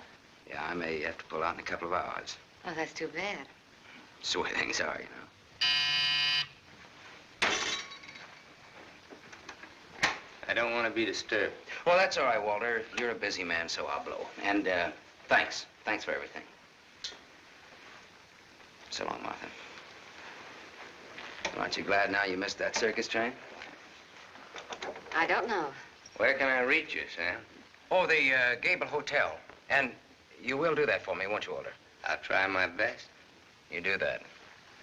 H: Yeah, I may have to pull out in a couple of hours.
C: Oh, that's too bad.
H: That's the way things are, you know.
L: I don't want to be disturbed.
H: Well, that's all right, Walter. You're a busy man, so I'll blow. And, thanks. Thanks for everything. So long, Martha. Well, aren't you glad now you missed that circus train?
C: I don't know.
L: Where can I reach you, Sam?
H: Oh, the, Gable Hotel. And you will do that for me, won't you, Walter?
L: I'll try my best.
H: You do that.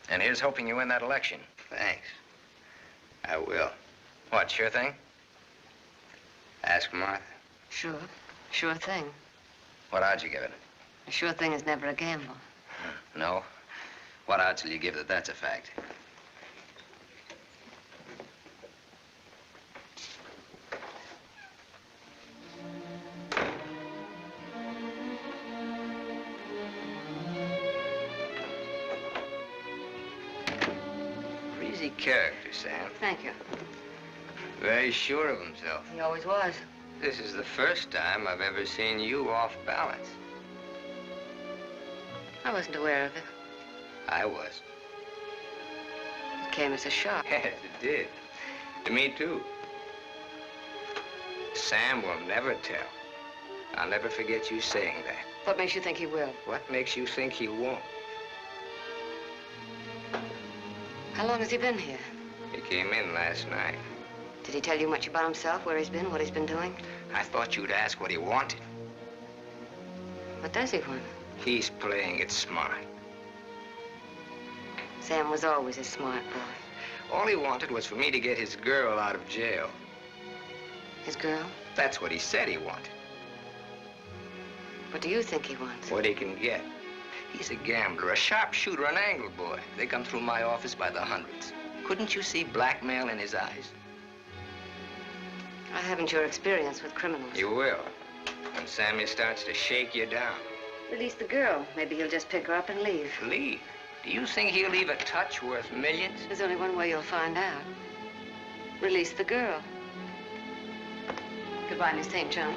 H: And here's hoping you win that election.
L: Thanks. I will.
H: What, sure thing?
L: Ask Martha.
C: Sure. Sure thing.
H: What odds you give it?
C: A sure thing is never a gamble.
H: No? What odds will you give that that's a fact?
L: Breezy character, Sam.
C: Thank you.
L: Very sure of himself.
C: He always was.
L: This is the first time I've ever seen you off balance.
C: I wasn't aware of it.
L: I was.
C: It came as a shock.
L: Yes, it did. To me, too. Sam will never tell. I'll never forget you saying that.
C: What makes you think he will?
L: What makes you think he won't?
C: How long has he been here?
L: He came in last night.
C: Did he tell you much about himself, where he's been, what he's been doing?
L: I thought you'd ask what he wanted.
C: What does he want?
L: He's playing it smart.
C: Sam was always a smart boy.
L: All he wanted was for me to get his girl out of jail.
C: His girl?
L: That's what he said he wanted.
C: What do you think he wants?
L: What he can get. He's a gambler, a sharpshooter, an angle boy. They come through my office by the hundreds. Couldn't you see blackmail in his eyes?
C: I haven't your experience with criminals.
L: You will. When Sammy starts to shake you down.
C: Release the girl. Maybe he'll just pick her up and leave.
L: Leave? Do you think he'll leave a touch worth millions?
C: There's only one way you'll find out. Release the girl. Goodbye, Miss St. John.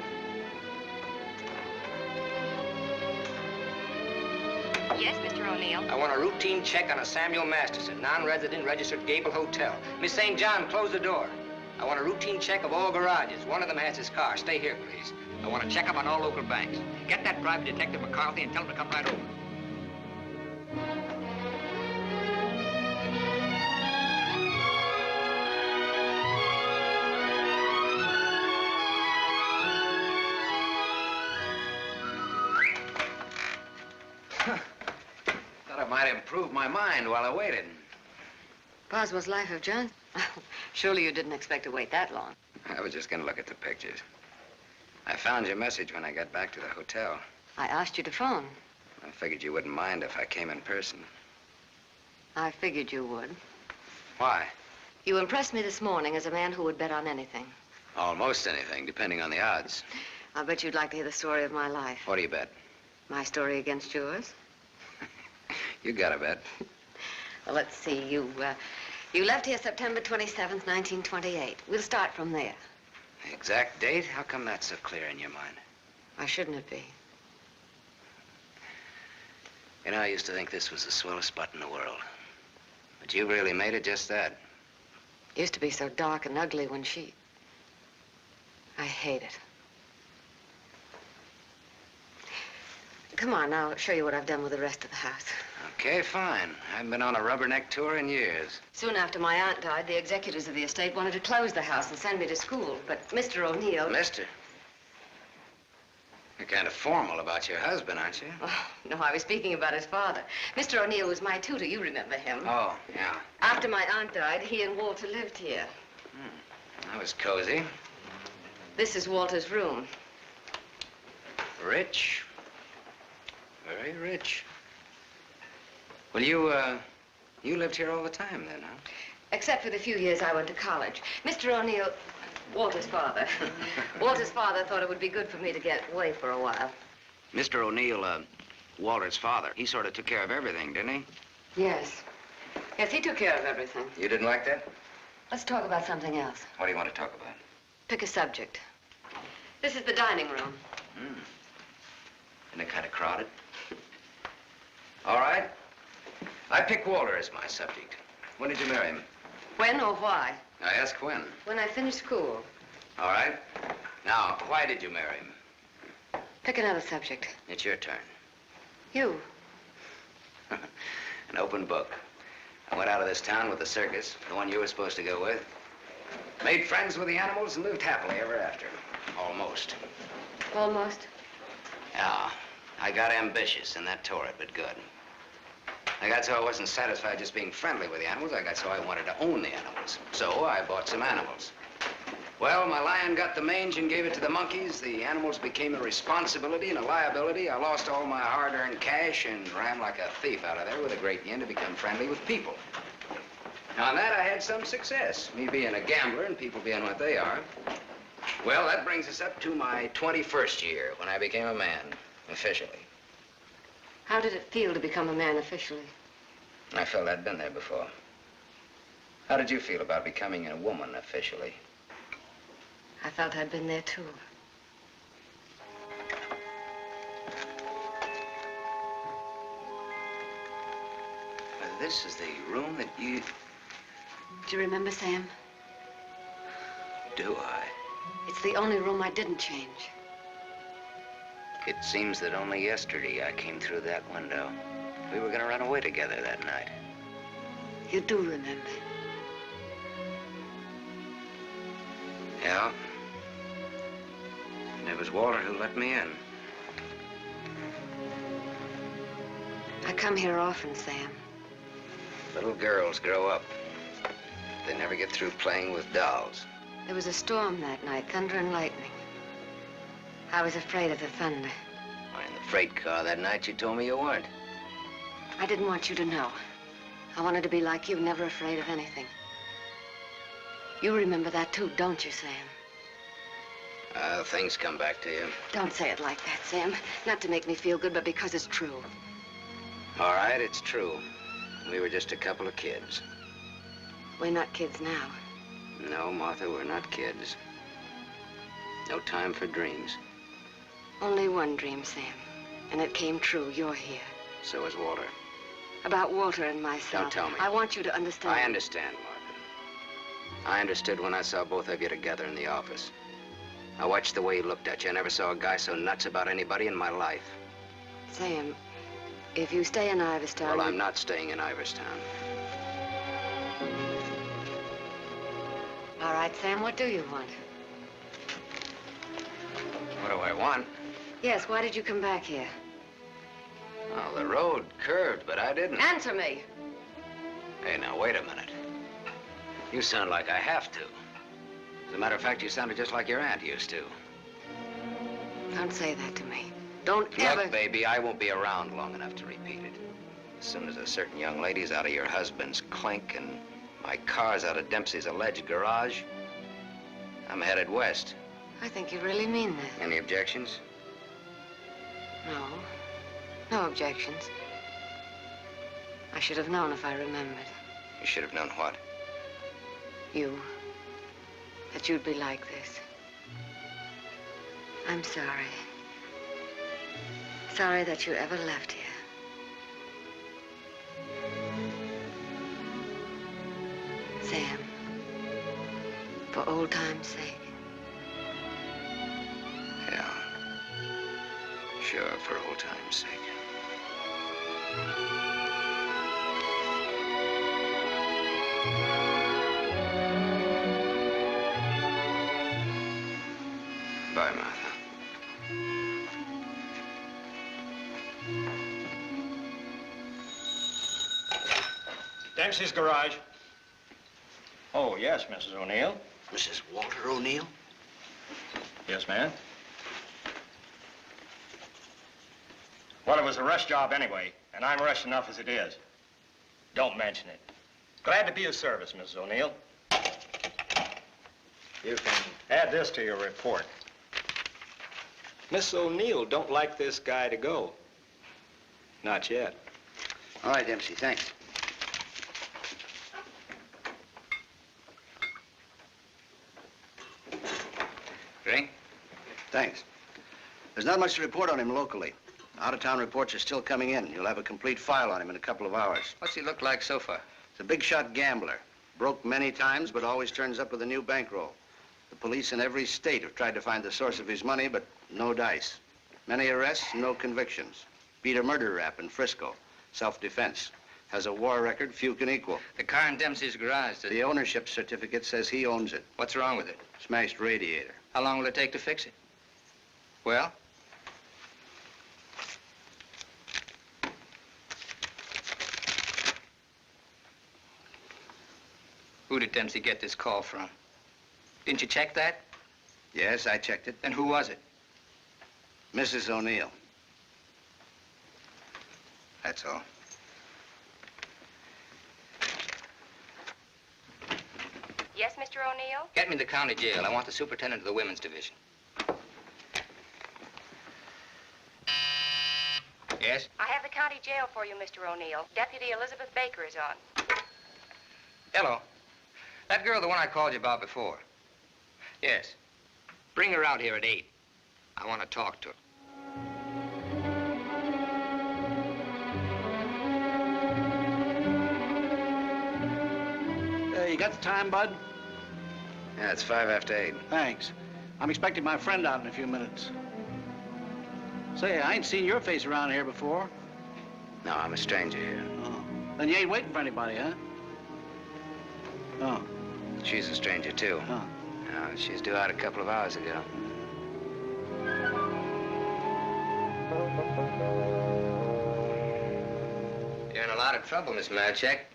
C: Yes, Mr. O'Neill.
L: I want a routine check on a Samuel Masterson, non-resident, registered Gable Hotel. Miss St. John, close the door. I want a routine check of all garages. One of them has his car. Stay here, please. I want to check up on all local banks. Get that private detective McCarthy and tell him to come right over.
H: Thought I might improve my mind while I waited.
C: Boswell's Life of John? Surely you didn't expect to wait that long.
H: I was just going to look at the pictures. I found your message when I got back to the hotel.
B: I asked you to phone.
H: I figured you wouldn't mind if I came in person.
B: I figured you would.
H: Why?
B: You impressed me this morning as a man who would bet on anything.
H: Almost anything, depending on the odds.
B: I'll bet you'd like to hear the story of my life.
H: What do you bet?
B: My story against yours.
H: You got a bet.
B: Well, let's see. You left here September 27th, 1928. We'll start from there.
H: The exact date? How come that's so clear in your mind?
B: Why shouldn't it be?
H: You know, I used to think this was the swellest spot in the world. But you really made it just that.
B: It used to be so dark and ugly when she... I hate it. Come on, I'll show you what I've done with the rest of the house.
H: Okay, fine. I haven't been on a rubberneck tour in years.
B: Soon after my aunt died, the executors of the estate wanted to close the house and send me to school. But Mr. O'Neill...
H: Mister? You're kind of formal about your husband, aren't you?
B: Oh, no, I was speaking about his father. Mr. O'Neill was my tutor. You remember him.
H: Oh, yeah.
B: After my aunt died, he and Walter lived here.
H: That was cozy.
B: This is Walter's room.
H: Rich. Very rich. Well, you lived here all the time then, huh?
B: Except for the few years I went to college. Mr. O'Neill, Walter's father. Walter's father thought it would be good for me to get away for a while.
H: Mr. O'Neill, Walter's father, he sort of took care of everything, didn't he?
B: Yes. Yes, he took care of everything.
H: You didn't like that?
B: Let's talk about something else.
H: What do you want to talk about?
B: Pick a subject. This is the dining room.
H: Isn't it kind of crowded? All right. I pick Walter as my subject. When did you marry him?
B: When or why?
H: I ask when.
B: When I finished school.
H: All right. Now, why did you marry him?
B: Pick another subject.
H: It's your turn.
B: You.
H: An open book. I went out of this town with the circus, the one you were supposed to go with. Made friends with the animals and lived happily ever after. Almost.
B: Almost?
H: Yeah. I got ambitious, and that tore it, but good. I got so I wasn't satisfied just being friendly with the animals. I got so I wanted to own the animals. So I bought some animals. Well, my lion got the mange and gave it to the monkeys. The animals became a responsibility and a liability. I lost all my hard-earned cash and ran like a thief out of there with a great yen to become friendly with people. Now, on that, I had some success, me being a gambler and people being what they are. Well, that brings us up to my 21st year, when I became a man, officially.
B: How did it feel to become a man officially?
H: I felt I'd been there before. How did you feel about becoming a woman officially?
B: I felt I'd been there, too.
H: This is the room that you...
B: Do you remember, Sam?
H: Do I?
B: It's the only room I didn't change.
H: It seems that only yesterday I came through that window. We were going to run away together that night.
B: You do remember?
H: Yeah. And it was Walter who let me in.
B: I come here often, Sam.
H: Little girls grow up. They never get through playing with dolls.
B: There was a storm that night, thunder and lightning. I was afraid of the thunder.
H: Why, in the freight car that night, you told me you weren't.
B: I didn't want you to know. I wanted to be like you, never afraid of anything. You remember that too, don't you, Sam?
H: Things come back to you.
B: Don't say it like that, Sam. Not to make me feel good, but because it's true.
H: All right, it's true. We were just a couple of kids.
B: We're not kids now.
H: No, Martha, we're not kids. No time for dreams.
B: Only one dream, Sam. And it came true. You're here.
H: So is Walter.
B: About Walter and myself.
H: Don't tell me.
B: I want you to understand.
H: I understand, Martha. I understood when I saw both of you together in the office. I watched the way he looked at you. I never saw a guy so nuts about anybody in my life.
B: Sam, if you stay in Iverstown...
H: Well, I'm not staying in Iverstown.
B: All right, Sam, what do you want?
H: What do I want?
B: Yes, why did you come back here?
H: Well, the road curved, but I didn't.
B: Answer me.
H: Hey, now, wait a minute. You sound like I have to. As a matter of fact, you sounded just like your aunt used to.
P: Don't say that to me. Don't ever...
H: Look, baby, I won't be around long enough to repeat it. As soon as a certain young lady's out of your husband's clink and my car's out of Dempsey's alleged garage, I'm headed west.
P: I think you really mean that.
H: Any objections?
P: No. No objections. I should have known if I remembered.
H: You should have known what?
P: You. That you'd be like this. I'm sorry. Sorry that you ever left here. Sam, for old time's sake.
H: Yeah. Sure, for old time's sake. Bye, Martha.
K: Dempsey's garage. Oh, yes, Mrs. O'Neill.
N: Mrs. Walter O'Neill?
K: Yes, ma'am. Well, it was a rush job anyway, and I'm rushed enough as it is. Don't mention it. Glad to be of service, Mrs. O'Neill. You can add this to your report. Miss O'Neill don't like this guy to go. Not yet.
N: All right, Dempsey, thanks.
H: Drink?
N: Thanks. There's not much to report on him locally. Out-of-town reports are still coming in. You'll have a complete file on him in a couple of hours.
H: What's he look like so far?
N: He's a big-shot gambler. Broke many times, but always turns up with a new bankroll. The police in every state have tried to find the source of his money, but no dice. Many arrests, no convictions. Beat a murder rap in Frisco. Self-defense. Has a war record few can equal.
H: The car in Dempsey's garage.
N: The ownership certificate says he owns it.
H: What's wrong with it?
N: Smashed radiator.
H: How long will it take to fix it? Well? Who did Dempsey get this call from? Didn't you check that?
N: Yes, I checked it.
H: Then who was it?
N: Mrs. O'Neill.
H: That's all.
C: Yes, Mr. O'Neill?
H: Get me the county jail. I want the superintendent of the women's division. Yes?
C: I have the county jail for you, Mr. O'Neill. Deputy Elizabeth Baker is on.
H: Hello. That girl, the one I called you about before. Yes. Bring her out here at 8. I want to talk to her.
Q: You got the time, Bud?
N: Yeah, it's 5 after 8.
Q: Thanks. I'm expecting my friend out in a few minutes. Say, I ain't seen your face around here before.
N: No, I'm a stranger here.
Q: Oh. Then you ain't waiting for anybody, huh? Oh.
N: She's a stranger, too.
Q: Huh.
N: No, she's due out a couple of hours ago.
H: You're in a lot of trouble, Miss Marchek.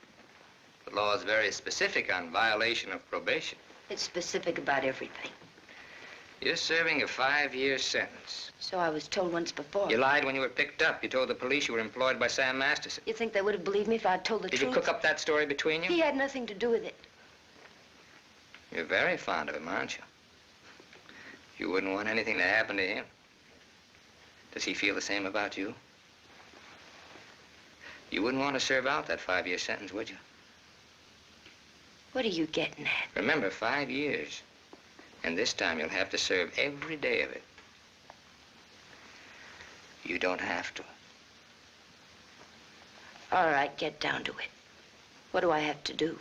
H: The law is very specific on violation of probation.
B: It's specific about everything.
H: You're serving a 5-year sentence.
B: So I was told once before.
H: You lied when you were picked up. You told the police you were employed by Sam Masterson.
B: You think they would have believed me if I'd told the truth?
H: Did you cook up that story between you?
B: He had nothing to do with it.
H: You're very fond of him, aren't you? You wouldn't want anything to happen to him. Does he feel the same about you? You wouldn't want to serve out that 5-year sentence, would you?
B: What are you getting at?
H: Remember, 5 years. And this time you'll have to serve every day of it. You don't have to.
B: All right, get down to it. What do I have to do?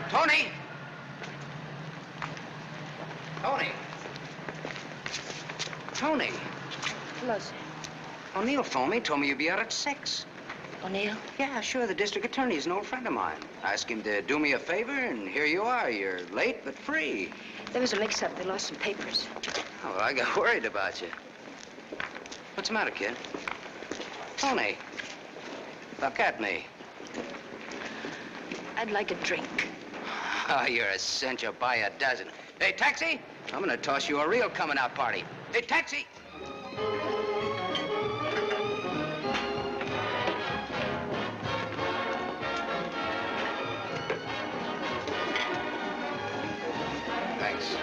H: Tony! Tony! Tony!
B: Hello, Sam.
N: O'Neill phoned me, told me you'd be out at 6.
B: O'Neill?
N: Yeah, sure. The district attorney is an old friend of mine. I asked him to do me a favor, and here you are. You're late, but free.
M: There was a mix-up. They lost some papers.
H: Oh, well, I got worried about you. What's the matter, kid? Tony, look at me.
M: I'd like a drink.
H: Oh, you're a cinch. You'll buy a dozen. Hey, taxi! I'm gonna toss you a real coming-out party. Hey, taxi! Thanks.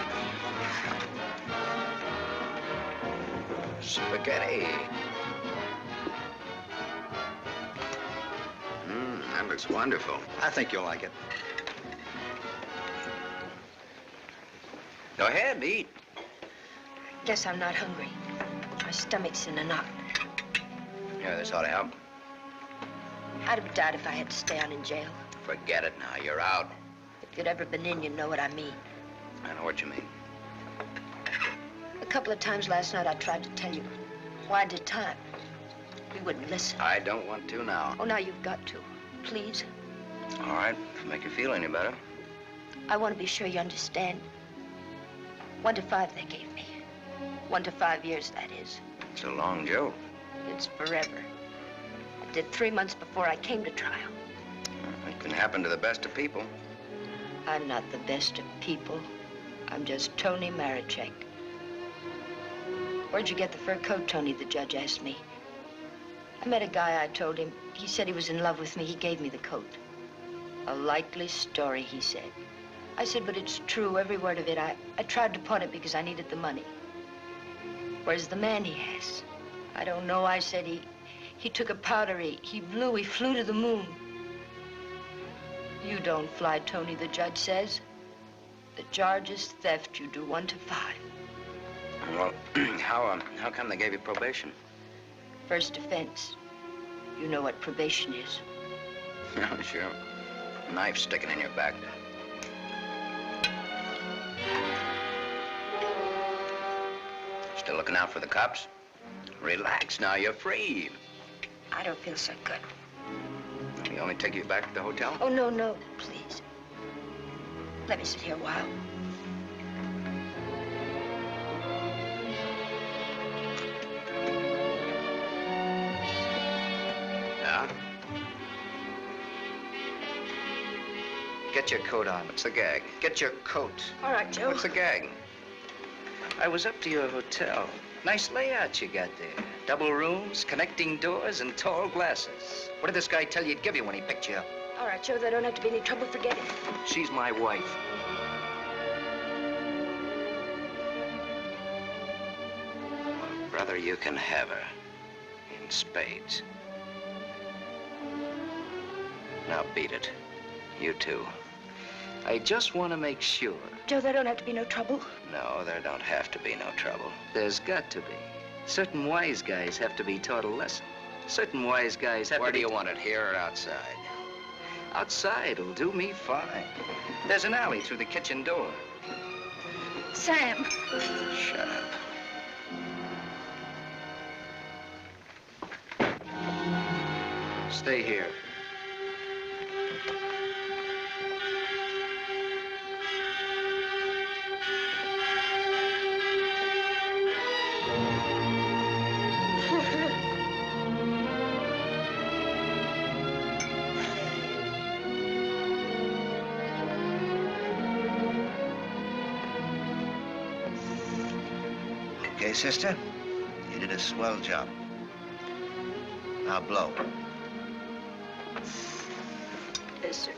H: Spaghetti. That looks wonderful.
K: I think you'll like it.
H: Go ahead, eat.
M: Guess I'm not hungry. My stomach's in a knot.
H: Here, this ought to help.
M: I'd have died if I had to stay on in jail.
H: Forget it now. You're out.
M: If you'd ever been in, you'd know what I mean.
H: I know what you mean.
M: A couple of times last night I tried to tell you why I did time. You wouldn't listen.
H: I don't want to now.
M: Oh, now you've got to. Please.
H: All right, if it make you feel any better.
M: I want to be sure you understand. 1 to 5 they gave me. 1 to 5 years, that is.
H: It's a long joke.
M: It's forever. I did 3 months before I came to trial.
H: It can happen to the best of people.
M: I'm not the best of people. I'm just Tony Marichek. Where'd you get the fur coat, Tony? The judge asked me. I met a guy, I told him. He said he was in love with me. He gave me the coat. A likely story, he said. I said, but it's true, every word of it. I tried to pawn it because I needed the money. Where's the man he has? I don't know, I said. He took a powder, he flew to the moon. You don't fly, Tony, the judge says. The charge is theft. You do 1 to 5.
H: Well, how come they gave you probation?
M: First offense. You know what probation is.
H: Yeah, sure. Knife sticking in your back. Still looking out for the cops? Relax now, you're free.
M: I don't feel so good.
H: You want me to take you back to the hotel?
M: Oh, no, no, please. Let me sit here a while.
H: Yeah?
R: Get your coat on.
H: What's the gag?
R: Get your coat.
M: All right, Joe.
H: What's the gag?
R: I was up to your hotel. Nice layout you got there. Double rooms, connecting doors, and tall glasses. What did this guy tell you he'd give you when he picked you up?
M: All right, Joe, there don't have to be any trouble forgetting.
R: She's my wife.
H: Well, brother, you can have her. In spades. Now beat it. You too.
R: I just want to make sure.
M: Joe, there don't have to be no trouble.
H: No, there don't have to be no trouble.
R: There's got to be. Certain wise guys have to be taught a lesson. Certain wise guys have
H: Where
R: to be...
H: do you want it, here or outside?
R: Outside will do me fine. There's an alley through the kitchen door.
M: Sam.
H: Shut up.
R: Stay here.
S: Okay, sister? You did a swell job. Now blow.
M: Yes, sir.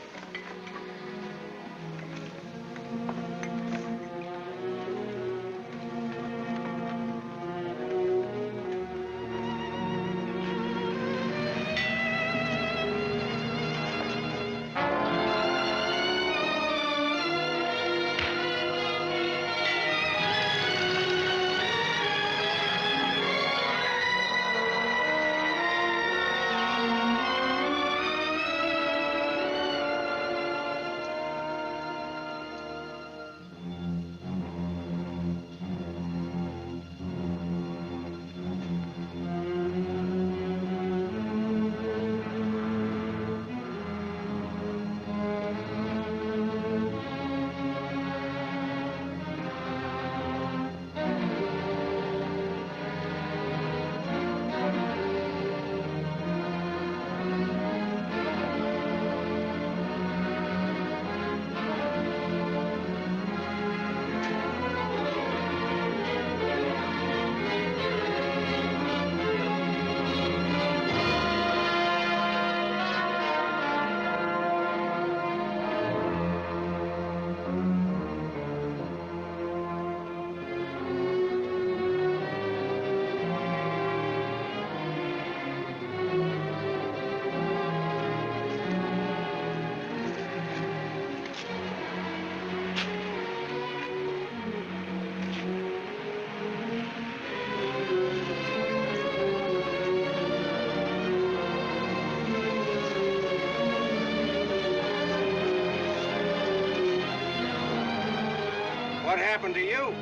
S: What happened to you?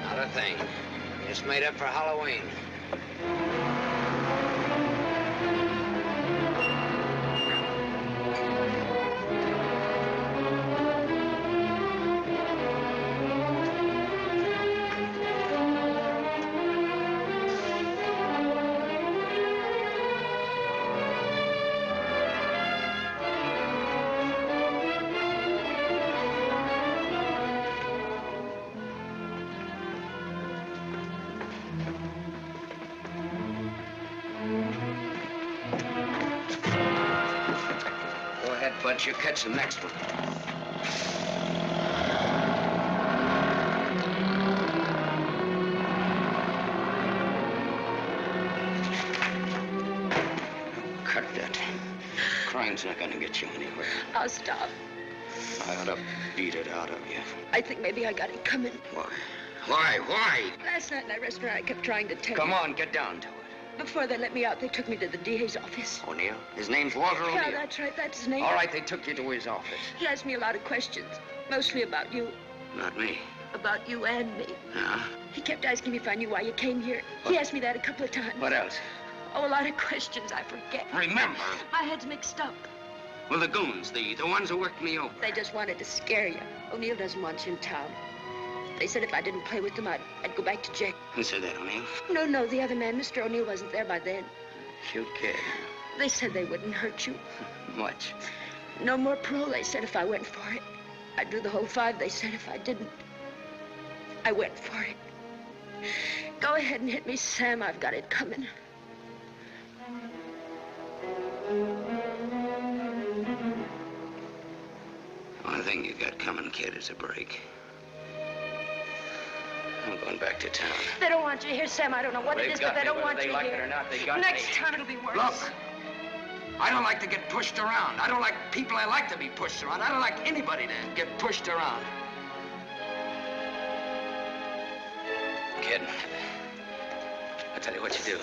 H: Not a thing. Just made up for Halloween. Go ahead, Bud. You catch the next one. Cut that. Crime's not gonna get you anywhere.
T: I'll stop.
H: I ought to beat it out of you.
T: I think maybe I got it coming.
H: Why? Why?
T: Last night in that restaurant, I kept trying to tell
H: Come
T: you.
H: on, get down to it.
T: Before they let me out, they took me to the DA's office.
H: O'Neill? His name's Walter O'Neill.
T: Yeah, that's right. That's his name.
H: All right, they took you to his office.
T: He asked me a lot of questions, mostly about you.
H: Not me.
T: About you and me.
H: Yeah?
T: He kept asking me if I knew why you came here. He asked me that a couple of times.
H: What else?
T: Oh, a lot of questions I forget.
H: Remember.
T: My head's mixed up.
H: Well, the goons, the ones who worked me over.
T: They just wanted to scare you. O'Neill doesn't want you in town. They said if I didn't play with them, I'd go back to jail.
H: Who said that, O'Neill?
T: No, the other man, Mr. O'Neill, wasn't there by then.
H: Cute kid.
T: They said they wouldn't hurt you.
H: Much.
T: No more parole, they said, if I went for it. I'd do the whole 5, they said, if I didn't. I went for it. Go ahead and hit me, Sam. I've got it coming.
H: One thing you got coming, kid, is a break. I'm going back to town.
T: They don't want you here, Sam. I don't know what it is, but they don't want you
H: like
T: here.
H: it or not, they got
T: Next
H: me.
T: time it'll be worse.
E: Look, I don't like to get pushed around. I don't like people I like to be pushed around. I don't like anybody to get pushed around.
H: Kid, I'll tell you what you do.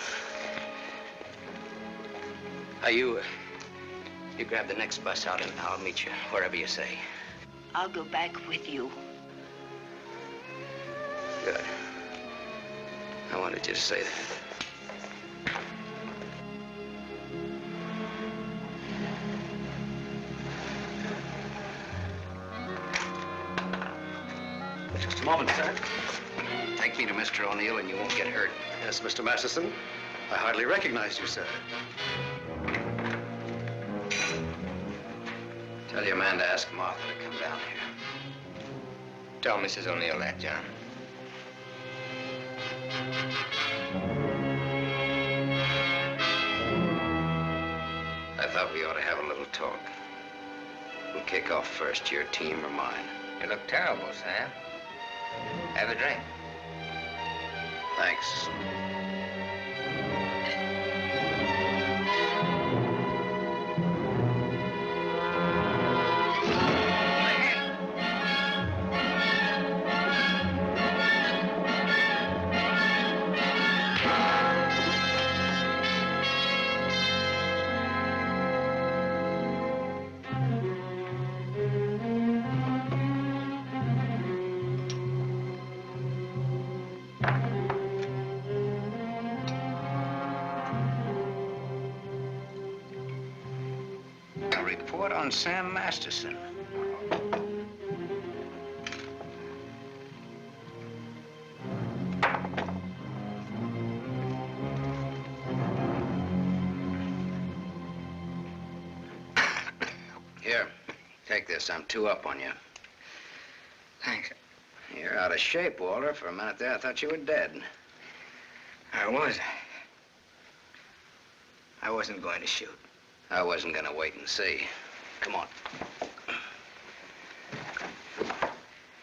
H: You grab the next bus out and I'll meet you wherever you say.
M: I'll go back with you.
H: Good. I wanted you to say that.
Q: Just a moment, sir.
H: Take me to Mr. O'Neill and you won't get hurt.
Q: Yes, Mr. Masterson. I hardly recognized you, sir.
H: Tell your man to ask Martha to come down here. Tell Mrs. O'Neill that, John. I thought we ought to have a little talk. We'll kick off first, your team or mine.
L: You look terrible, Sam. Have a drink.
H: Thanks. A report on Sam Masterson. Here, take this. I'm 2 up on you.
L: Thanks.
H: You're out of shape, Walter. For a minute there, I thought you were dead.
L: I was. I wasn't going to shoot.
H: I wasn't gonna wait and see. Come on.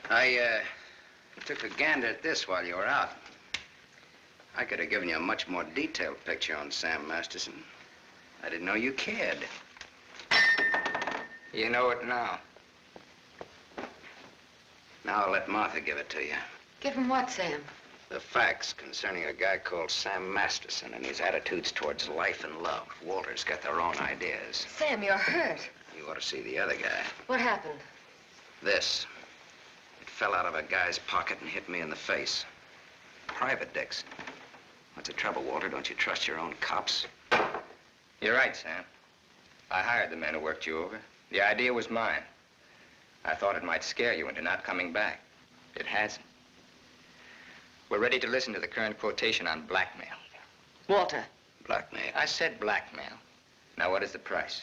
H: I took a gander at this while you were out. I could have given you a much more detailed picture on Sam Masterson. I didn't know you cared.
L: You know it now.
H: Now I'll let Martha give it to you.
P: Give him what, Sam?
H: The facts concerning a guy called Sam Masterson and his attitudes towards life and love. Walter's got their own ideas.
P: Sam, you're hurt.
H: You ought to see the other guy.
P: What happened?
H: This. It
E: fell out of a guy's pocket and hit me in the face. Private dicks. What's the trouble, Walter? Don't you trust your own cops?
L: You're right, Sam. I hired the men who worked you over. The idea was mine. I thought it might scare you into not coming back. It hasn't. We're ready to listen to the current quotation on blackmail.
P: Walter.
E: Blackmail?
L: I said blackmail. Now, what is the price?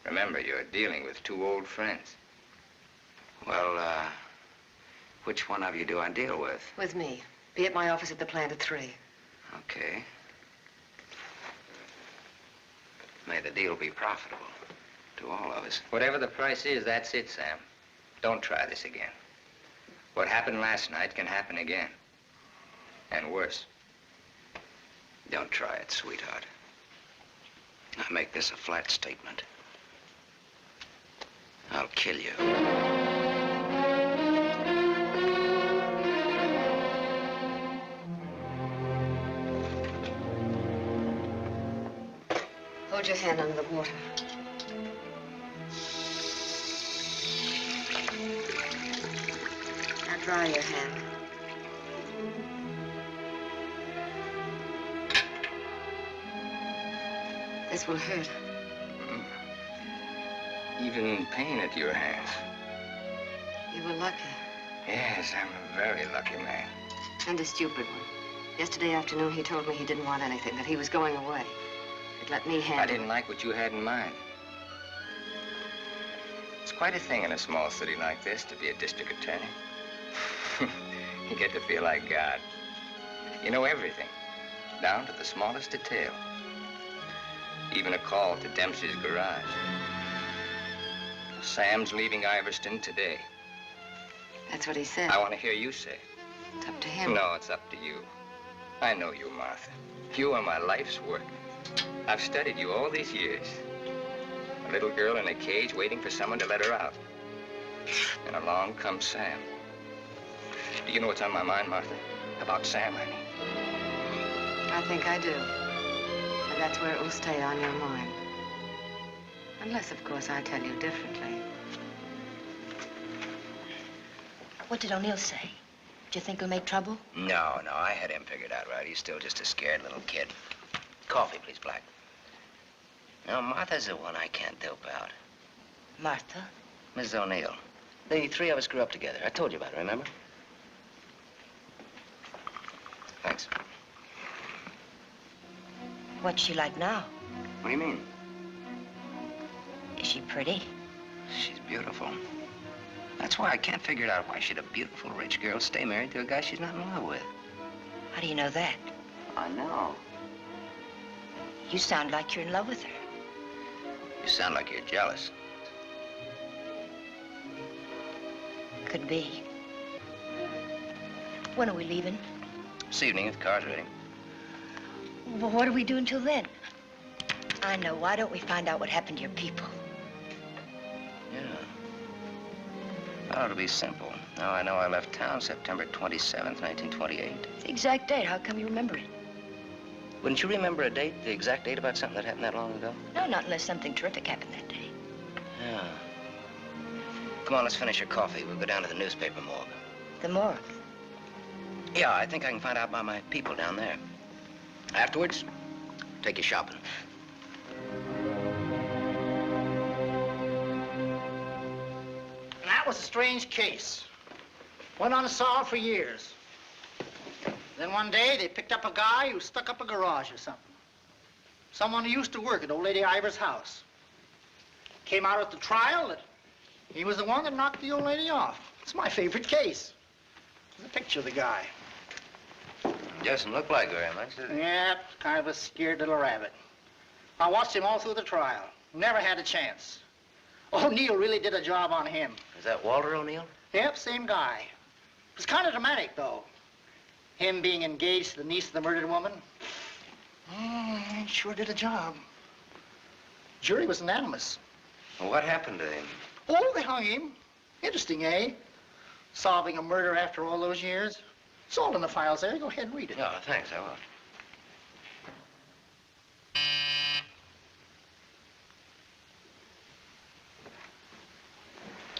L: Remember, you're dealing with two old friends.
E: Well, which one of you do I deal with?
P: With me. Be at my office at the plant at 3.
E: Okay. May the deal be profitable to all of us.
L: Whatever the price is, that's it, Sam. Don't try this again. What happened last night can happen again. And worse.
E: Don't try it, sweetheart. I make this a flat statement. I'll kill you.
P: Hold your hand under the water. Now dry your hand. This will hurt.
L: Even in pain at your hands.
P: You were lucky.
L: Yes, I'm a very lucky man.
P: And a stupid one. Yesterday afternoon, he told me he didn't want anything, that he was going away. He'd let me handle
L: I didn't like what you had in mind. It's quite a thing in a small city like this to be a district attorney. You get to feel like God. You know everything, down to the smallest detail. Even a call to Dempsey's garage. Sam's leaving Iverstown today.
P: That's what he said.
L: I want to hear you say it.
P: It's up to him.
L: No, it's up to you. I know you, Martha. You are my life's work. I've studied you all these years. A little girl in a cage waiting for someone to let her out. And along comes Sam. Do you know what's on my mind, Martha? About Sam, I mean.
P: I think I do. And that's where it will stay on your mind. Unless, of course, I tell you differently.
M: What did O'Neill say? Do you think he'll make trouble?
N: No, I had him figured out right. He's still just a scared little kid. Coffee, please, Black. No, Martha's the one I can't dope out.
M: Martha?
N: Mrs. O'Neill. The 3 of us grew up together. I told you about it, remember? Thanks.
M: What's she like now?
N: What do you mean?
M: Is she pretty?
N: She's beautiful. That's why I can't figure it out why should a beautiful rich girl stay married to a guy she's not in love with.
M: How do you know that?
N: I know.
M: You sound like you're in love with her.
N: You sound like you're jealous.
M: Could be. When are we leaving?
N: This evening, if the car's ready.
M: Well, what do we do until then? I know. Why don't we find out what happened to your people?
N: Yeah. That ought to be simple. Now I know I left town September 27th, 1928.
M: The exact date. How come you remember it?
N: Wouldn't you remember a date, the exact date about something that happened that long ago?
M: No, not unless something terrific happened that day.
N: Yeah. Come on, let's finish your coffee. We'll go down to the newspaper morgue.
M: The morgue?
N: Yeah, I think I can find out about my people down there. Afterwards, take you shopping.
F: That was a strange case. Went unsolved for years. Then one day, they picked up a guy who stuck up a garage or something. Someone who used to work at old lady Ivers' house. Came out at the trial that he was the one that knocked the old lady off. It's my favorite case. There's a picture of the guy.
N: Doesn't look like very much, does it?
F: Yeah, kind of a scared little rabbit. I watched him all through the trial. Never had a chance. O'Neill really did a job on him.
N: Is that Walter O'Neill?
F: Yep, same guy. It was kind of dramatic, though. Him being engaged to the niece of the murdered woman. He sure did a job. Jury was unanimous.
N: Well, what happened to him?
F: Oh, they hung him. Interesting, eh? Solving a murder after all those years. It's all in the files there. Go ahead and read it.
N: Oh, thanks, I will.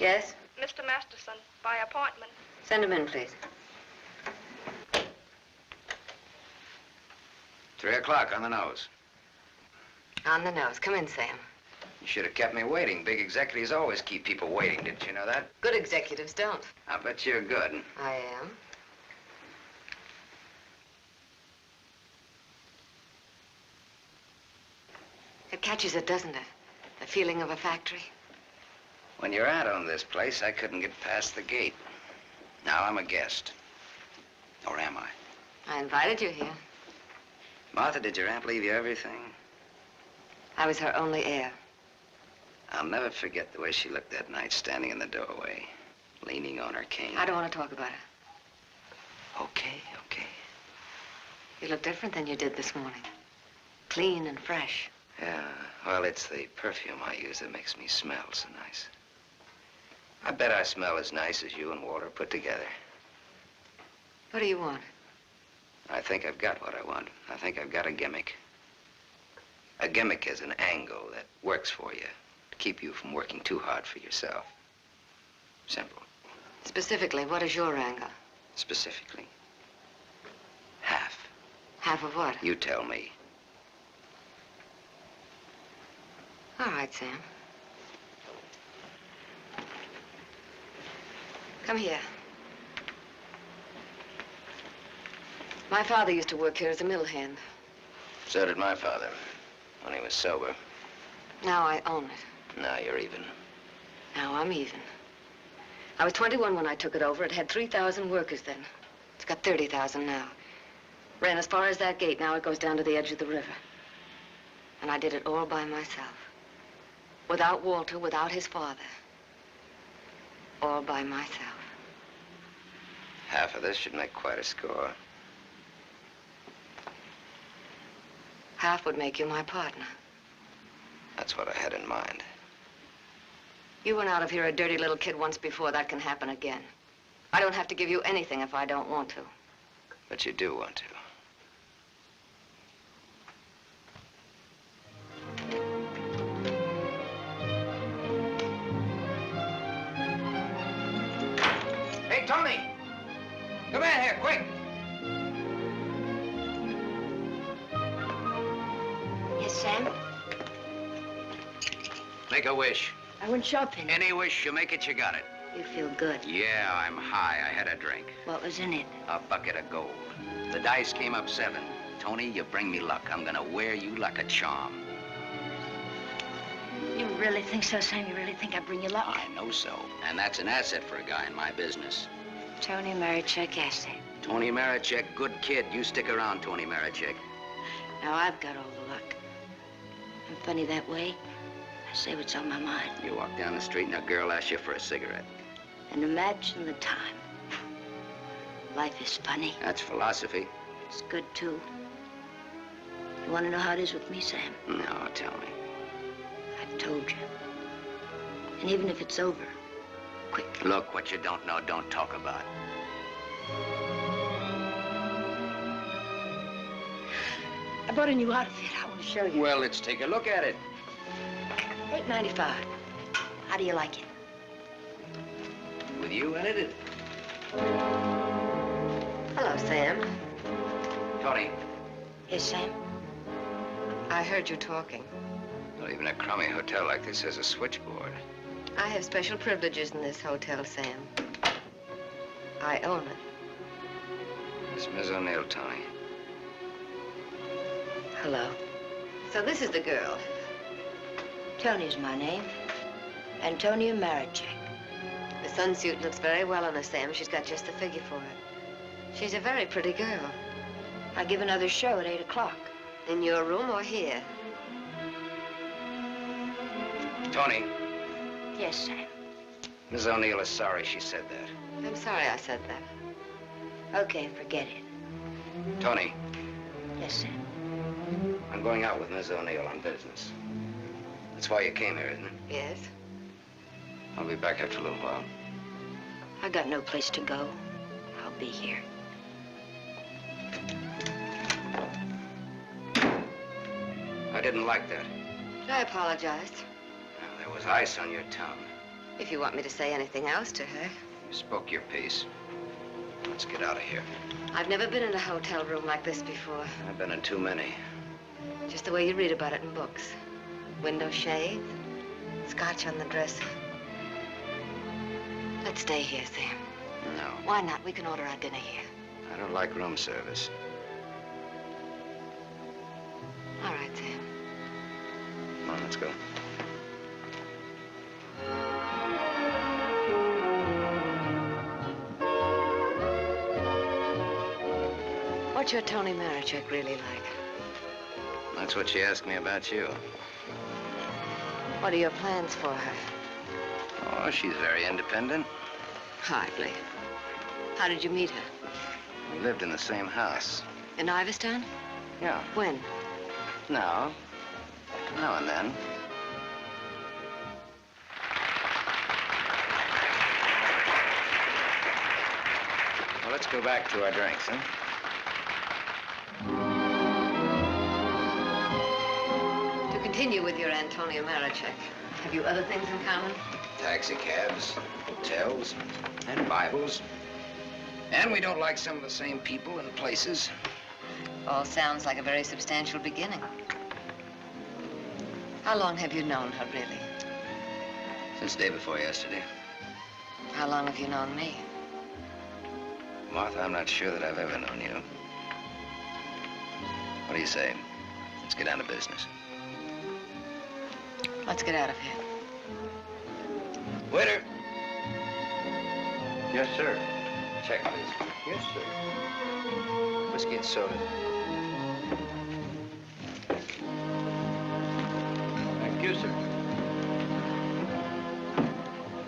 P: Yes?
G: Mr. Masterson by appointment.
P: Send him in, please.
H: 3 o'clock on the nose.
P: On the nose. Come in, Sam.
H: You should have kept me waiting. Big executives always keep people waiting. Didn't you know that?
P: Good executives don't.
H: I bet you're good.
P: I am. It catches it, doesn't it? The feeling of a factory.
H: When your aunt owned this place, I couldn't get past the gate. Now I'm a guest. Or am I?
P: I invited you here.
H: Martha, did your aunt leave you everything?
P: I was her only heir.
H: I'll never forget the way she looked that night standing in the doorway, leaning on her cane.
P: I don't want to talk about her.
H: Okay.
P: You look different than you did this morning. Clean and fresh.
H: Yeah, well, it's the perfume I use that makes me smell so nice. I bet I smell as nice as you and Walter put together.
P: What do you want?
H: I think I've got what I want. I think I've got a gimmick. A gimmick is an angle that works for you to keep you from working too hard for yourself. Simple.
P: Specifically, what is your angle?
H: Specifically, half.
P: Half of what?
H: You tell me.
P: All right, Sam. Come here. My father used to work here as a mill hand.
H: So did my father, when he was sober.
P: Now I own it.
H: Now you're even.
P: Now I'm even. I was 21 when I took it over. It had 3,000 workers then. It's got 30,000 now. Ran as far as that gate. Now it goes down to the edge of the river. And I did it all by myself. Without Walter, without his father. All by myself.
H: Half of this should make quite a score.
P: Half would make you my partner.
H: That's what I had in mind.
P: You went out of here a dirty little kid once before. That can happen again. I don't have to give you anything if I don't want to.
H: But you do want to.
E: Hey, Tony! Come in here, quick!
T: Yes, Sam?
H: Make a wish.
T: I went shopping.
H: Any wish you make it, you got it.
T: You feel good.
H: Yeah, I'm high. I had a drink.
T: What was in it?
H: A bucket of gold. The dice came up 7. Tony, you bring me luck. I'm gonna wear you like a charm.
T: You really think so, Sam? You really think I bring you luck?
H: I know so. And that's an asset for a guy in my business.
T: Tony Marichek asset.
H: Tony Marichek, good kid. You stick around, Tony Marichek.
T: Now I've got all the luck. I'm funny that way. I say what's on my mind.
H: You walk down the street and a girl asks you for a cigarette.
T: And imagine the time. Life is funny.
H: That's philosophy.
T: It's good, too. You want to know how it is with me, Sam?
H: No, tell me.
T: I've told you. And even if it's over, quick.
H: Look, what you don't know, don't talk about.
T: I bought a new outfit. I want to show you.
H: Well, let's take a look at it.
T: $8.95. How do you like it?
H: With you in it?
P: Hello, Sam.
H: Tony.
T: Yes, Sam?
P: I heard you talking.
H: Well, even a crummy hotel like this has a switchboard.
P: I have special privileges in this hotel, Sam. I own it.
H: It's Miss O'Neill, Tony.
P: Hello. So this is the girl.
T: Tony's my name. Antonia Marichek.
P: The sunsuit looks very well on her, Sam. She's got just the figure for it. She's a very pretty girl.
T: I give another show at 8 o'clock.
P: In your room or here?
H: Tony,
T: Yes, Sam.
H: Miss O'Neill is sorry she said that.
P: I'm sorry I said that.
T: Okay, forget it.
H: Tony,
T: Yes, Sam.
H: I'm going out with Miss O'Neill on business. That's why you came here, isn't it?
P: Yes.
H: I'll be back after a little while.
T: I got no place to go. I'll be here.
H: I didn't like that.
P: I apologize.
H: There was ice on your tongue.
P: If you want me to say anything else to her.
H: You spoke your piece. Let's get out of here.
P: I've never been in a hotel room like this before.
H: I've been in too many.
P: Just the way you read about it in books. Window shade, scotch on the dresser. Let's stay here, Sam.
H: No,
P: Why not? We can order our dinner here.
H: I don't like room service.
P: All right, Sam.
H: Come on, let's go.
P: What's your Tony Marichek really like?
H: That's what she asked me about you.
P: What are your plans for her?
H: Oh, she's very independent.
P: Hardly. How did you meet her?
H: We lived in the same house.
P: In Iverstown?
H: Yeah.
P: When?
H: Now and then. Well, let's go back to our drinks, huh?
P: To continue with your Antonio Marichek, have you other things in common?
H: Taxi cabs, hotels, and Bibles. And we don't like some of the same people and places.
P: All sounds like a very substantial beginning. How long have you known her, really?
H: Since day before yesterday.
P: How long have you known me?
H: Martha, I'm not sure that I've ever known you. What do you say? Let's get down to business.
P: Let's get out of here.
H: Waiter.
J: Yes, sir.
H: Check, please.
J: Yes, sir.
H: Whiskey and soda.
J: Thank you, sir.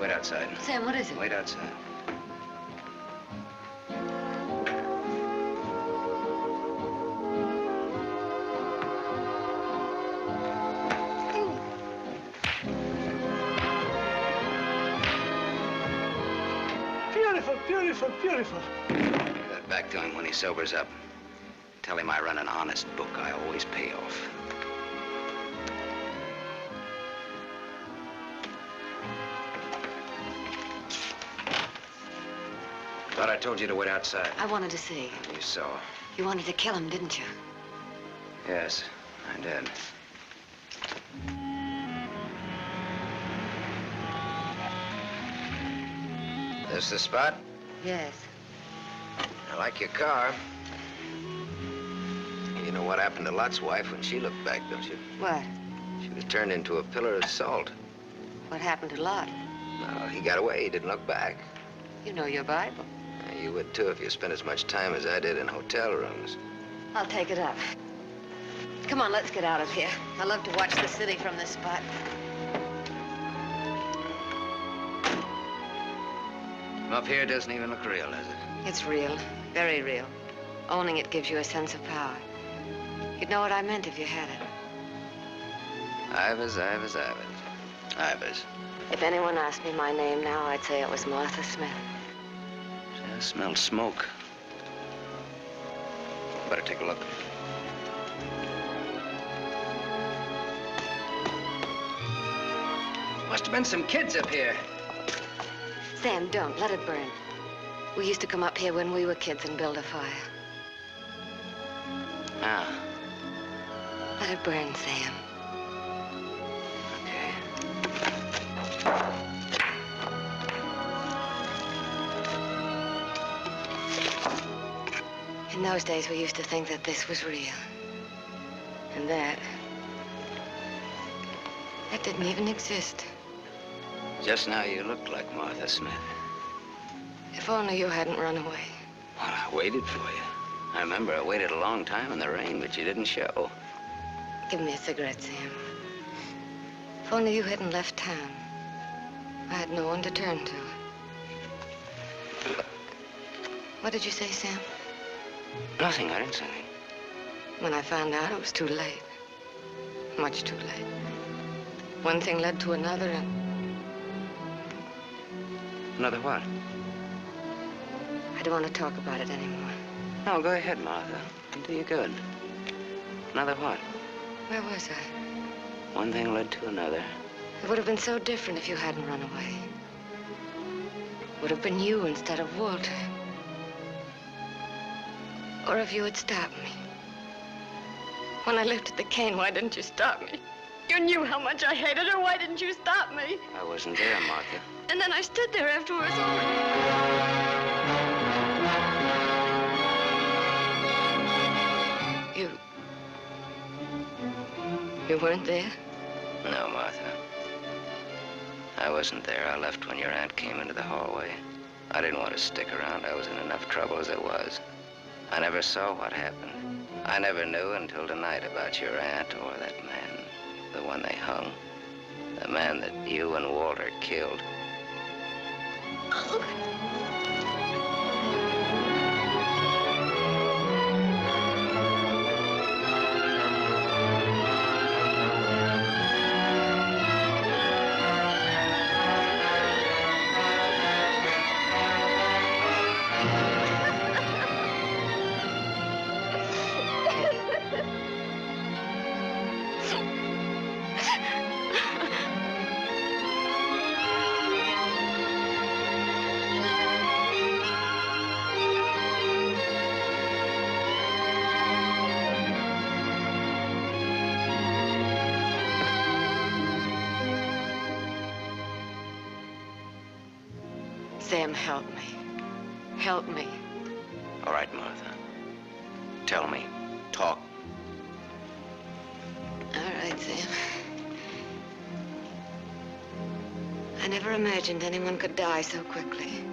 H: Wait outside.
P: Sam, what is it?
H: Wait outside.
Q: Beautiful, beautiful, beautiful.
H: Give that back to him when he sobers up. Tell him I run an honest book. I always pay off. Thought I told you to wait outside.
P: I wanted to see.
H: You saw.
P: You wanted to kill him, didn't you?
H: Yes, I did. This the spot?
P: Yes.
H: I like your car. You know what happened to Lot's wife when she looked back, don't you?
P: What?
H: She was turned into a pillar of salt.
P: What happened to Lot?
H: No, he got away. He didn't look back.
P: You know your Bible.
H: You would, too, if you spent as much time as I did in hotel rooms.
P: I'll take it up. Come on, let's get out of here. I love to watch the city from this spot.
H: Up here doesn't even look real, does it?
P: It's real, very real. Owning it gives you a sense of power. You'd know what I meant if you had it.
H: Ivers, Ivers, Ivers. Ivers.
P: If anyone asked me my name now, I'd say it was Martha Smith.
H: I smelled smoke. Better take a look. Must have been some kids up here.
P: Sam, don't. Let it burn. We used to come up here when we were kids and build a fire.
H: Ah.
P: Let it burn, Sam. In those days, we used to think that this was real. And that didn't even exist.
H: Just now you looked like Martha Smith.
P: If only you hadn't run away.
H: Well, I waited for you. I remember I waited a long time in the rain, but you didn't show.
P: Give me a cigarette, Sam. If only you hadn't left town. I had no one to turn to. What did you say, Sam?
H: Nothing, I didn't say anything.
P: When I found out, it was too late. Much too late. One thing led to another, and...
H: Another what?
P: I don't want to talk about it anymore.
H: No, go ahead, Martha. It'll do you good. Another what?
P: Where was I?
H: One thing led to another.
P: It would have been so different if you hadn't run away. It would have been you instead of Walter. Or if you had stopped me. When I lifted the cane, why didn't you stop me? You knew how much I hated her. Why didn't you stop me?
H: I wasn't there, Martha.
P: And then I stood there after it was over. You weren't there?
H: No, Martha. I wasn't there. I left when your aunt came into the hallway. I didn't want to stick around. I was in enough trouble as it was. I never saw what happened. I never knew until tonight about your aunt or that man, the one they hung. The man that you and Walter killed.
P: Sam, help me. Help me.
H: All right, Martha. Tell me. Talk.
P: All right, Sam. I never imagined anyone could die so quickly.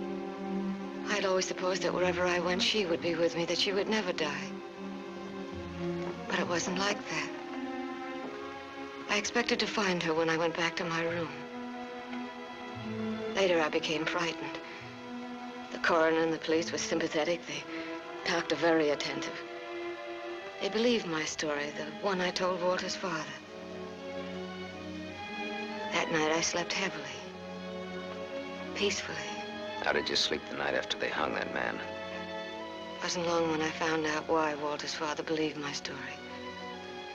P: I'd always supposed that wherever I went, she would be with me, that she would never die. But it wasn't like that. I expected to find her when I went back to my room. Later, I became frightened. The coroner and the police were sympathetic. They talked very attentive. They believed my story, the one I told Walter's father. That night, I slept heavily, peacefully.
H: How did you sleep the night after they hung that man?
P: It wasn't long when I found out why Walter's father believed my story.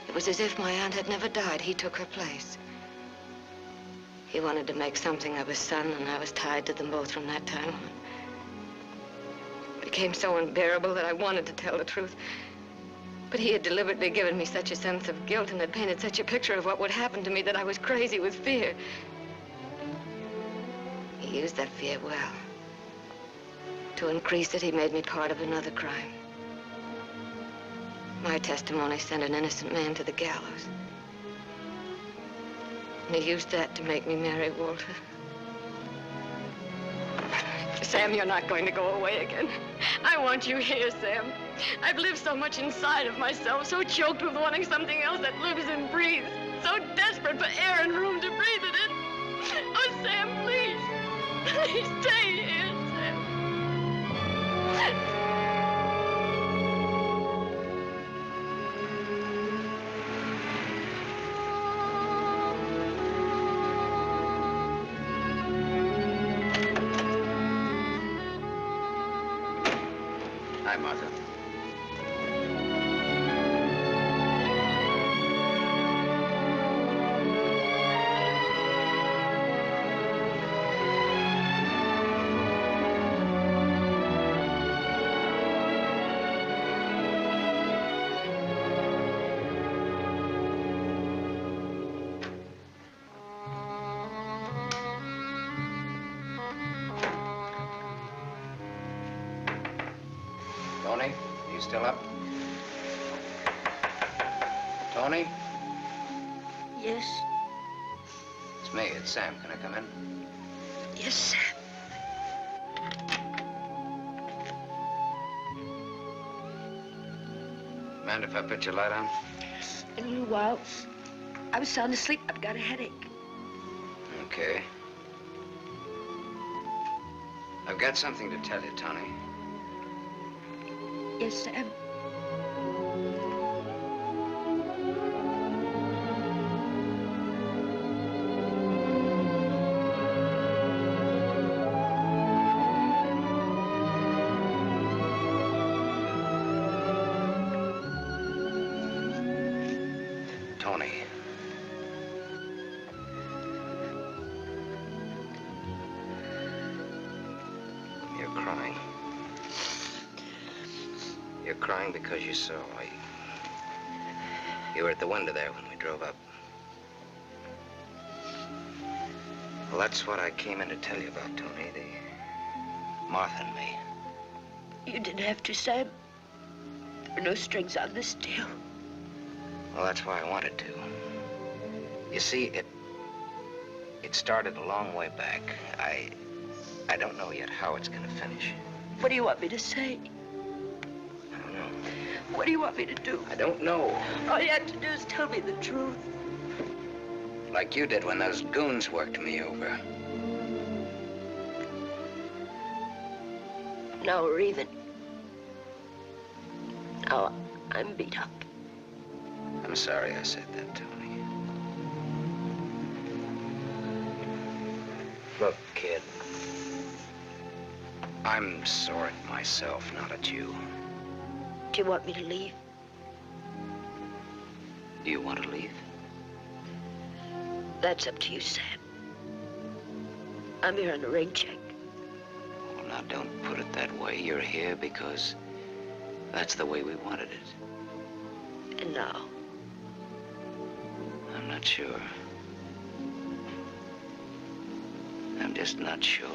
P: It was as if my aunt had never died. He took her place. He wanted to make something of his son, and I was tied to them both from that time on. It became so unbearable that I wanted to tell the truth. But he had deliberately given me such a sense of guilt and had painted such a picture of what would happen to me that I was crazy with fear. He used that fear well. To increase it, he made me part of another crime. My testimony sent an innocent man to the gallows. And he used that to make me marry Walter. Sam, you're not going to go away again. I want you here, Sam. I've lived so much inside of myself, so choked with wanting something else that lives and breathes, so desperate for air and room to breathe it in. Oh, Sam, please. Please stay here, Sam.
H: Hi, Martha. Tony, you still up? Tony?
T: Yes?
H: It's me, it's Sam. Can I come in?
T: Yes, Sam.
H: Mind if I put your light on?
T: In a little while. I was sound asleep. I've got a headache.
H: Okay. I've got something to tell you, Tony.
T: Yes, Sam.
H: Tony. crying because you saw. You were at the window there when we drove up. Well, that's what I came in to tell you about, Tony. The Martha and me.
T: You didn't have to, Sam. There were no strings on this deal.
H: Well, that's why I wanted to. You see, it started a long way back. I don't know yet how it's gonna finish.
T: What do you want me to say?
H: I don't know.
T: What do you want me to do?
H: I don't know.
T: All you have to do is tell me the truth.
H: Like you did when those goons worked me over.
T: Now we're even. Now I'm beat up.
H: I'm sorry I said that, Tony. Look, kid. I'm sore at myself, not at you.
T: Do you want me to leave?
H: Do you want to leave?
T: That's up to you, Sam. I'm here on a rain check.
H: Well, now, don't put it that way. You're here because that's the way we wanted it.
T: And now?
H: I'm not sure. I'm just not sure.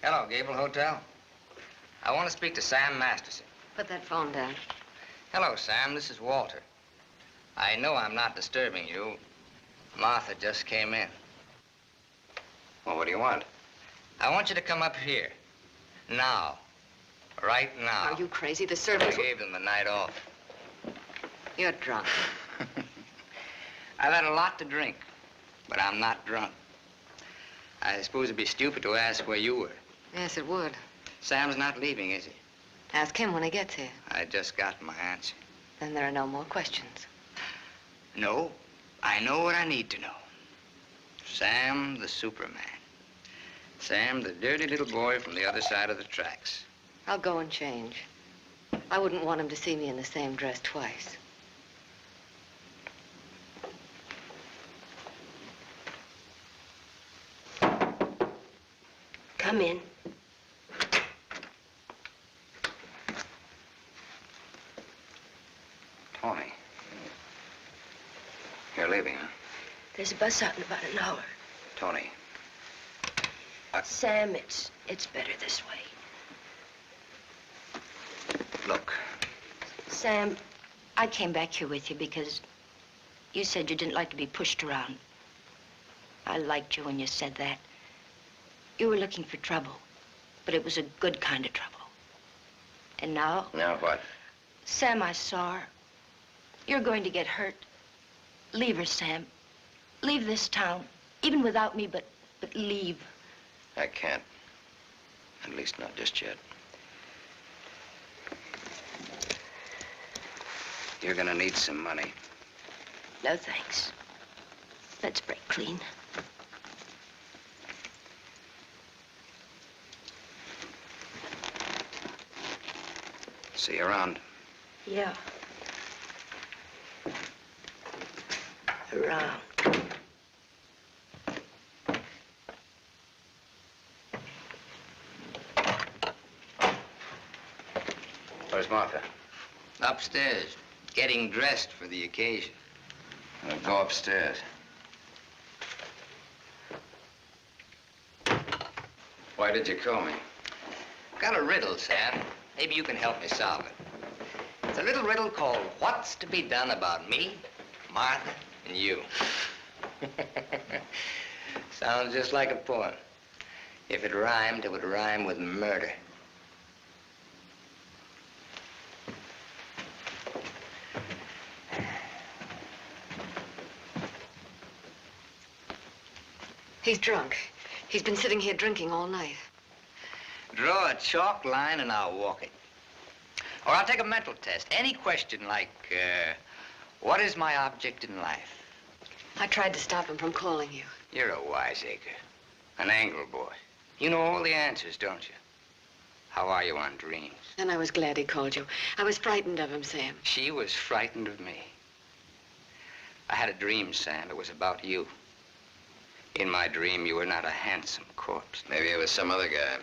L: Hello, Gable Hotel. I want to speak to Sam Masterson.
P: Put that phone down.
L: Hello, Sam. This is Walter. I know I'm not disturbing you. Martha just came in.
H: Well, what do you want?
L: I want you to come up here. Now. Right now.
P: Are you crazy? The
L: I
P: servants...
L: gave them the night off.
P: You're drunk.
L: I've had a lot to drink, but I'm not drunk. I suppose it'd be stupid to ask where you were.
P: Yes, it would.
L: Sam's not leaving, is he?
P: Ask him when he gets here.
L: I just got my answer.
P: Then there are no more questions.
L: No, I know what I need to know. Sam the Superman. Sam the dirty little boy from the other side of the tracks.
P: I'll go and change. I wouldn't want him to see me in the same dress twice.
T: Come in.
H: Tony. You're leaving, huh?
T: There's a bus out in about an hour.
H: Tony.
T: Sam, it's better this way.
H: Look.
M: Sam, I came back here with you because you said you didn't like to be pushed around. I liked you when you said that. You were looking for trouble, but it was a good kind of trouble. And now?
H: Now what?
M: Sam, I saw her. You're going to get hurt. Leave her, Sam. Leave this town, even without me, but leave.
H: I can't. At least not just yet. You're gonna need some money.
T: No, thanks. Let's break clean.
H: See you around.
T: Yeah. Around.
H: Where's Martha?
L: Upstairs, getting dressed for the occasion.
H: Well, go upstairs. Why did you call me?
L: Got a riddle, Sam. Maybe you can help me solve it. It's a little riddle called What's to Be Done About Me, Martha, and You. Sounds just like a poem. If it rhymed, it would rhyme with murder.
P: He's drunk. He's been sitting here drinking all night.
L: Draw a chalk line and I'll walk it. Or I'll take a mental test. Any question like, what is my object in life?
P: I tried to stop him from calling you.
L: You're a wiseacre. An angle boy. You know all the answers, don't you? How are you on dreams?
P: And I was glad he called you. I was frightened of him, Sam.
L: She was frightened of me. I had a dream, Sam. It was about you. In my dream, you were not a handsome corpse.
H: Maybe it was some other guy.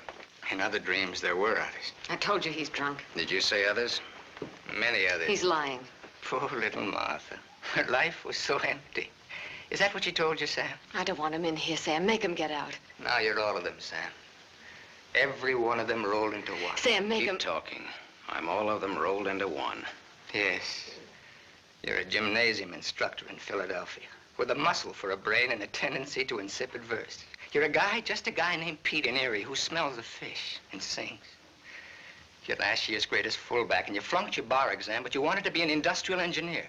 L: In other dreams, there were others.
P: I told you he's drunk.
H: Did you say others? Many others.
P: He's lying.
L: Poor little Martha. Her life was so empty. Is that what she told you, Sam?
P: I don't want him in here, Sam. Make him get out.
L: Now you're all of them, Sam. Every one of them rolled into one.
P: Sam, make him...
H: Keep talking. I'm all of them rolled into one.
L: Yes. You're a gymnasium instructor in Philadelphia with a muscle for a brain and a tendency to insipid verse. You're a guy, just a guy named Pete in Erie who smells of fish and sings. You're last year's greatest fullback, and you flunked your bar exam, but you wanted to be an industrial engineer.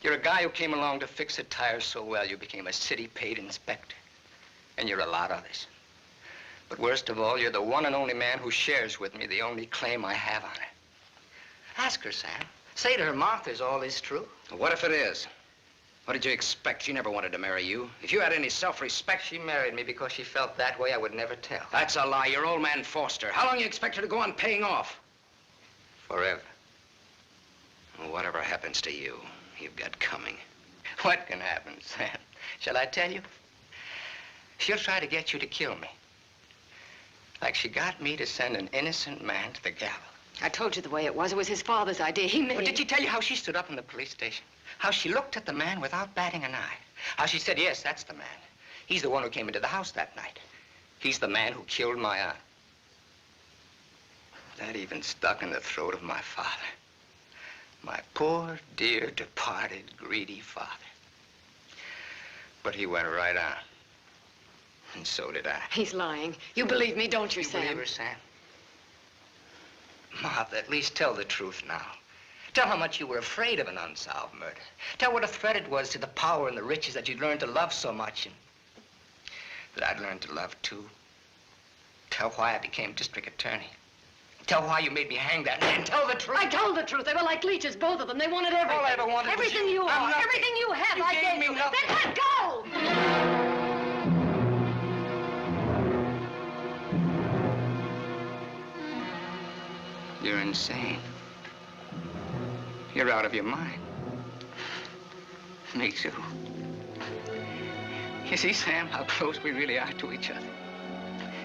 L: You're a guy who came along to fix a tire so well you became a city-paid inspector. And you're a lot of others. But worst of all, you're the one and only man who shares with me the only claim I have on her. Ask her, Sam. Say to her, Martha's all is true.
H: What if it is? What did you expect? She never wanted to marry you. If you had any self-respect...
L: She married me because she felt that way. I would never tell.
H: That's a lie. Your old man forced her. How long you expect her to go on paying off?
L: Forever.
H: Well, whatever happens to you, you've got coming.
L: What can happen, Sam? Shall I tell you? She'll try to get you to kill me. Like she got me to send an innocent man to the gallows.
P: I told you the way it was. It was his father's idea. He made...
L: But did she tell you how she stood up in the police station? How she looked at the man without batting an eye? How she said, yes, that's the man. He's the one who came into the house that night. He's the man who killed my aunt. That even stuck in the throat of my father. My poor, dear, departed, greedy father. But he went right on. And so did I.
P: He's lying. You believe me, don't you, Sam?
L: You believe her, Sam? Martha, at least tell the truth now. Tell how much you were afraid of an unsolved murder. Tell what a threat it was to the power and the riches that you'd learned to love so much and that I'd learned to love too. Tell why I became district attorney. Tell why you made me hang that man. Tell the truth.
P: I told the truth. They were like leeches, both of them. They wanted everything.
L: All I ever wanted
P: everything
L: was
P: you
L: I'm
P: are.
L: nothing.
P: Everything you have,
L: You
P: I
L: gave
P: gave
L: me
P: you.
L: nothing.
P: Then let go!
L: You're insane. You're out of your mind. Me too. You see, Sam, how close we really are to each other.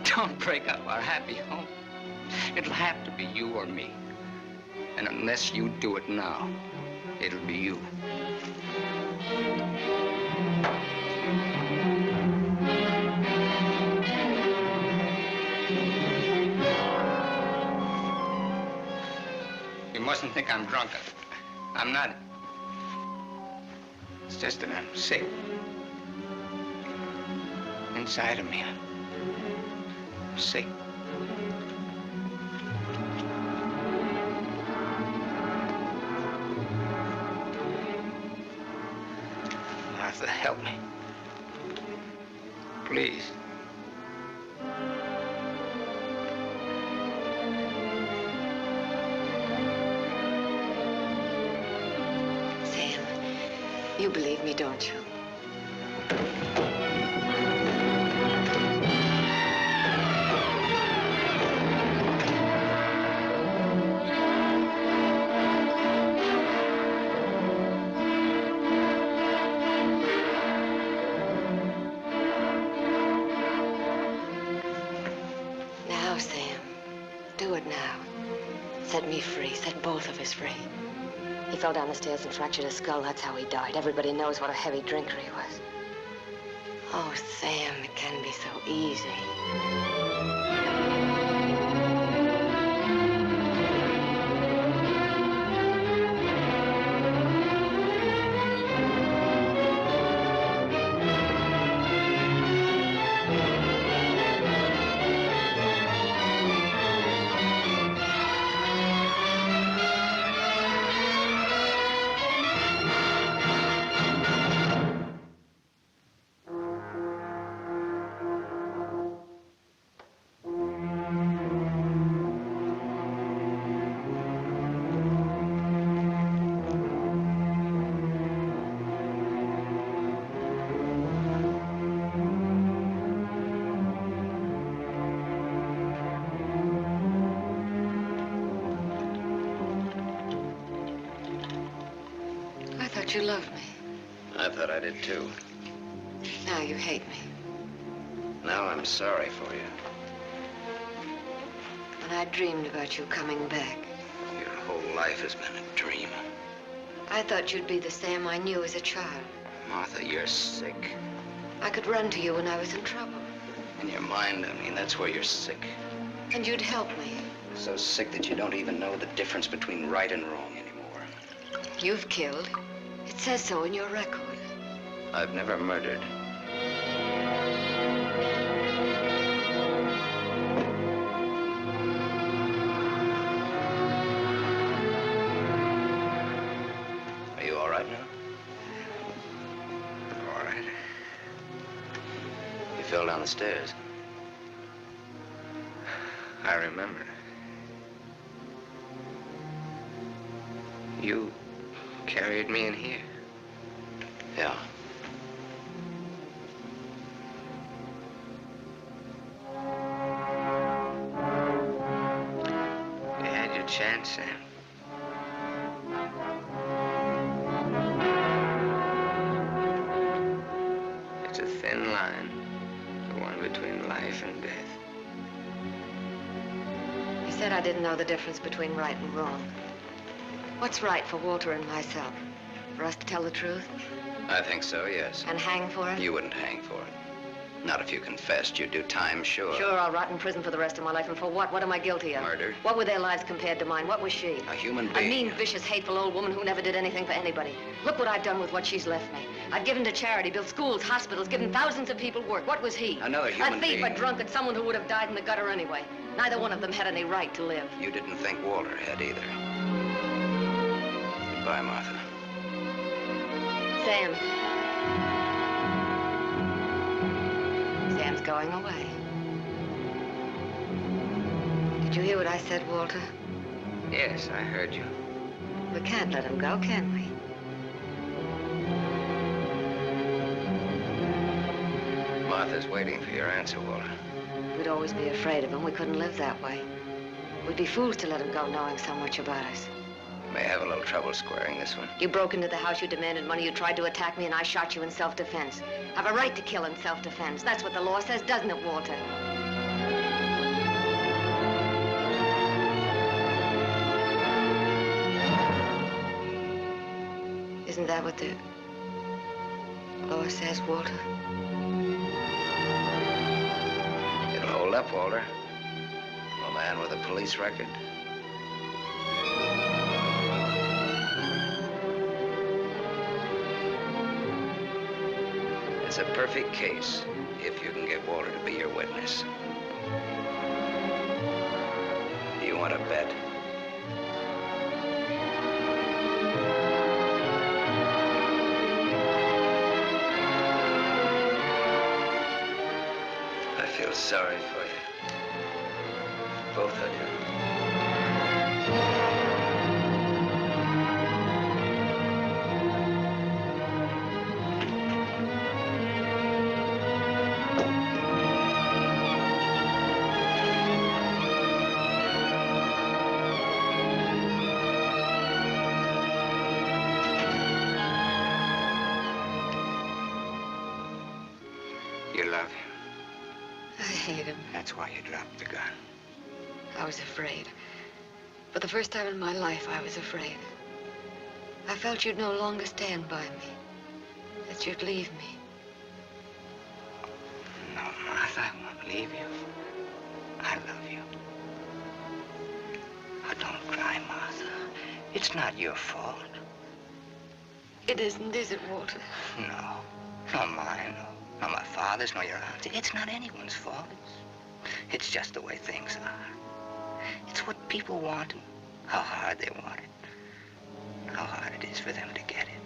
L: Don't break up our happy home. It'll have to be you or me. And unless you do it now, it'll be you. You mustn't think I'm drunk. I'm not. It's just that I'm sick. Inside of me, I'm sick. Martha, help me. Please.
P: Sam, you believe me, don't you? Now, Sam, do it now. Set me free. Set both of us free. He fell down the stairs and fractured his skull. That's how he died. Everybody knows what a heavy drinker he was. Oh, Sam, it can be so easy. thought you loved me.
H: I thought I did too.
P: Now you hate me.
H: Now I'm sorry for you.
P: When I dreamed about you coming back,
H: Your whole life has been a dream.
P: I thought you'd be the Sam I knew as a child.
H: Martha, you're sick.
P: I could run to you when I was in trouble.
H: In your mind, I mean, that's where you're sick.
P: And you'd help me.
H: So sick that you don't even know the difference between right and wrong anymore.
P: You've killed. It says so in your record.
H: I've never murdered. Are you all right now? All right. You fell down the stairs. I remember. You carried me in here. Yeah. You had your chance, Sam. It's a thin line, the one between life and death.
P: You said I didn't know the difference between right and wrong. What's right for Walter and myself? For us to tell the truth?
H: I think so, yes.
P: And hang for it?
H: You wouldn't hang for it. Not if you confessed. You'd do time, sure.
P: Sure, I'll rot in prison for the rest of my life. And for what? What am I guilty of?
H: Murder.
P: What were their lives compared to mine? What was she?
H: A human
P: A
H: being.
P: mean, vicious, hateful old woman who never did anything for anybody. Look what I've done with what she's left me. I've given to charity, built schools, hospitals, given thousands of people work. What was he?
H: Another human
P: A thief,
H: being.
P: a drunkard, someone who would have died in the gutter anyway. Neither one of them had any right to live.
H: You didn't think Walter had either. Goodbye, Martha.
P: Sam. Sam's going away. Did you hear what I said, Walter?
H: Yes, I heard you.
P: We can't let him go, can we?
H: Martha's waiting for your answer, Walter.
P: We'd always be afraid of him. We couldn't live that way. We'd be fools to let him go knowing so much about us.
H: May have a little trouble squaring this one.
P: You broke into the house, you demanded money, you tried to attack me, and I shot you in self-defense. Have a right to kill in self-defense. That's what the law says, doesn't it, Walter? Isn't that what the law says, Walter?
H: It'll hold up, Walter. A man with a police record. It's a perfect case if you can get Walter to be your witness. Do you want to bet? I feel sorry for you. Both of you. You love him.
P: I hate him.
H: That's why you dropped the gun.
P: I was afraid. For the first time in my life, I was afraid. I felt you'd no longer stand by me. That you'd leave me.
H: No, Martha, I won't leave you. I love you. Oh, don't cry, Martha. It's not your fault.
P: It isn't, is it, Walter?
H: No. Not mine. Not my father's, nor your aunt's. It's not anyone's fault. It's just the way things are. It's what people want and how hard they want it. How hard it is for them to get it.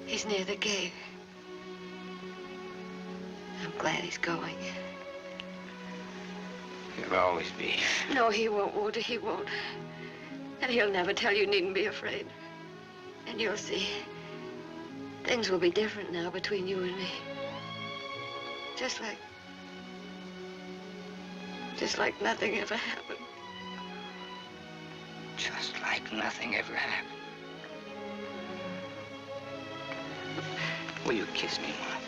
P: He's near the gate. I'm glad he's going.
H: You'll always be.
P: No, he won't, Walter, he won't. And he'll never tell you needn't be afraid. And you'll see. Things will be different now between you and me. Just like nothing ever happened.
H: Just like nothing ever happened.
R: Will you kiss me, Martha?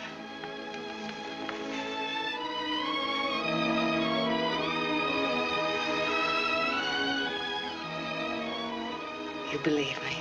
P: You believe me?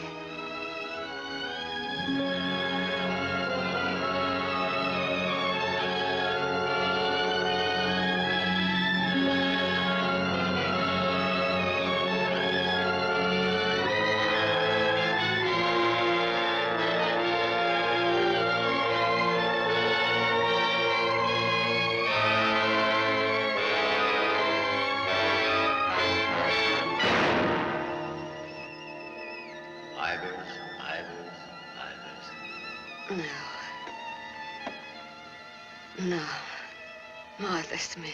P: No. Martha Smith.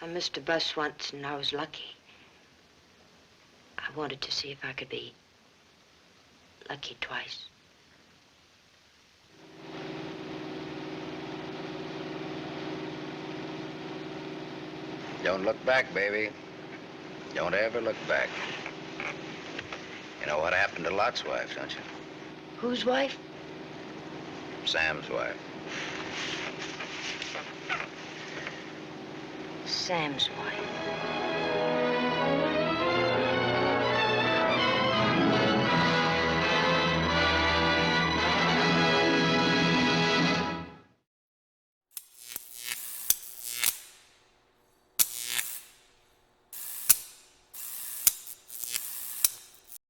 P: I missed a bus once and I was lucky. I wanted to see if I could be lucky twice.
H: Don't look back, baby. Don't ever look back. You know what happened to Lot's wife, don't you?
M: Whose wife?
H: Sam's wife.
M: Sam's wife.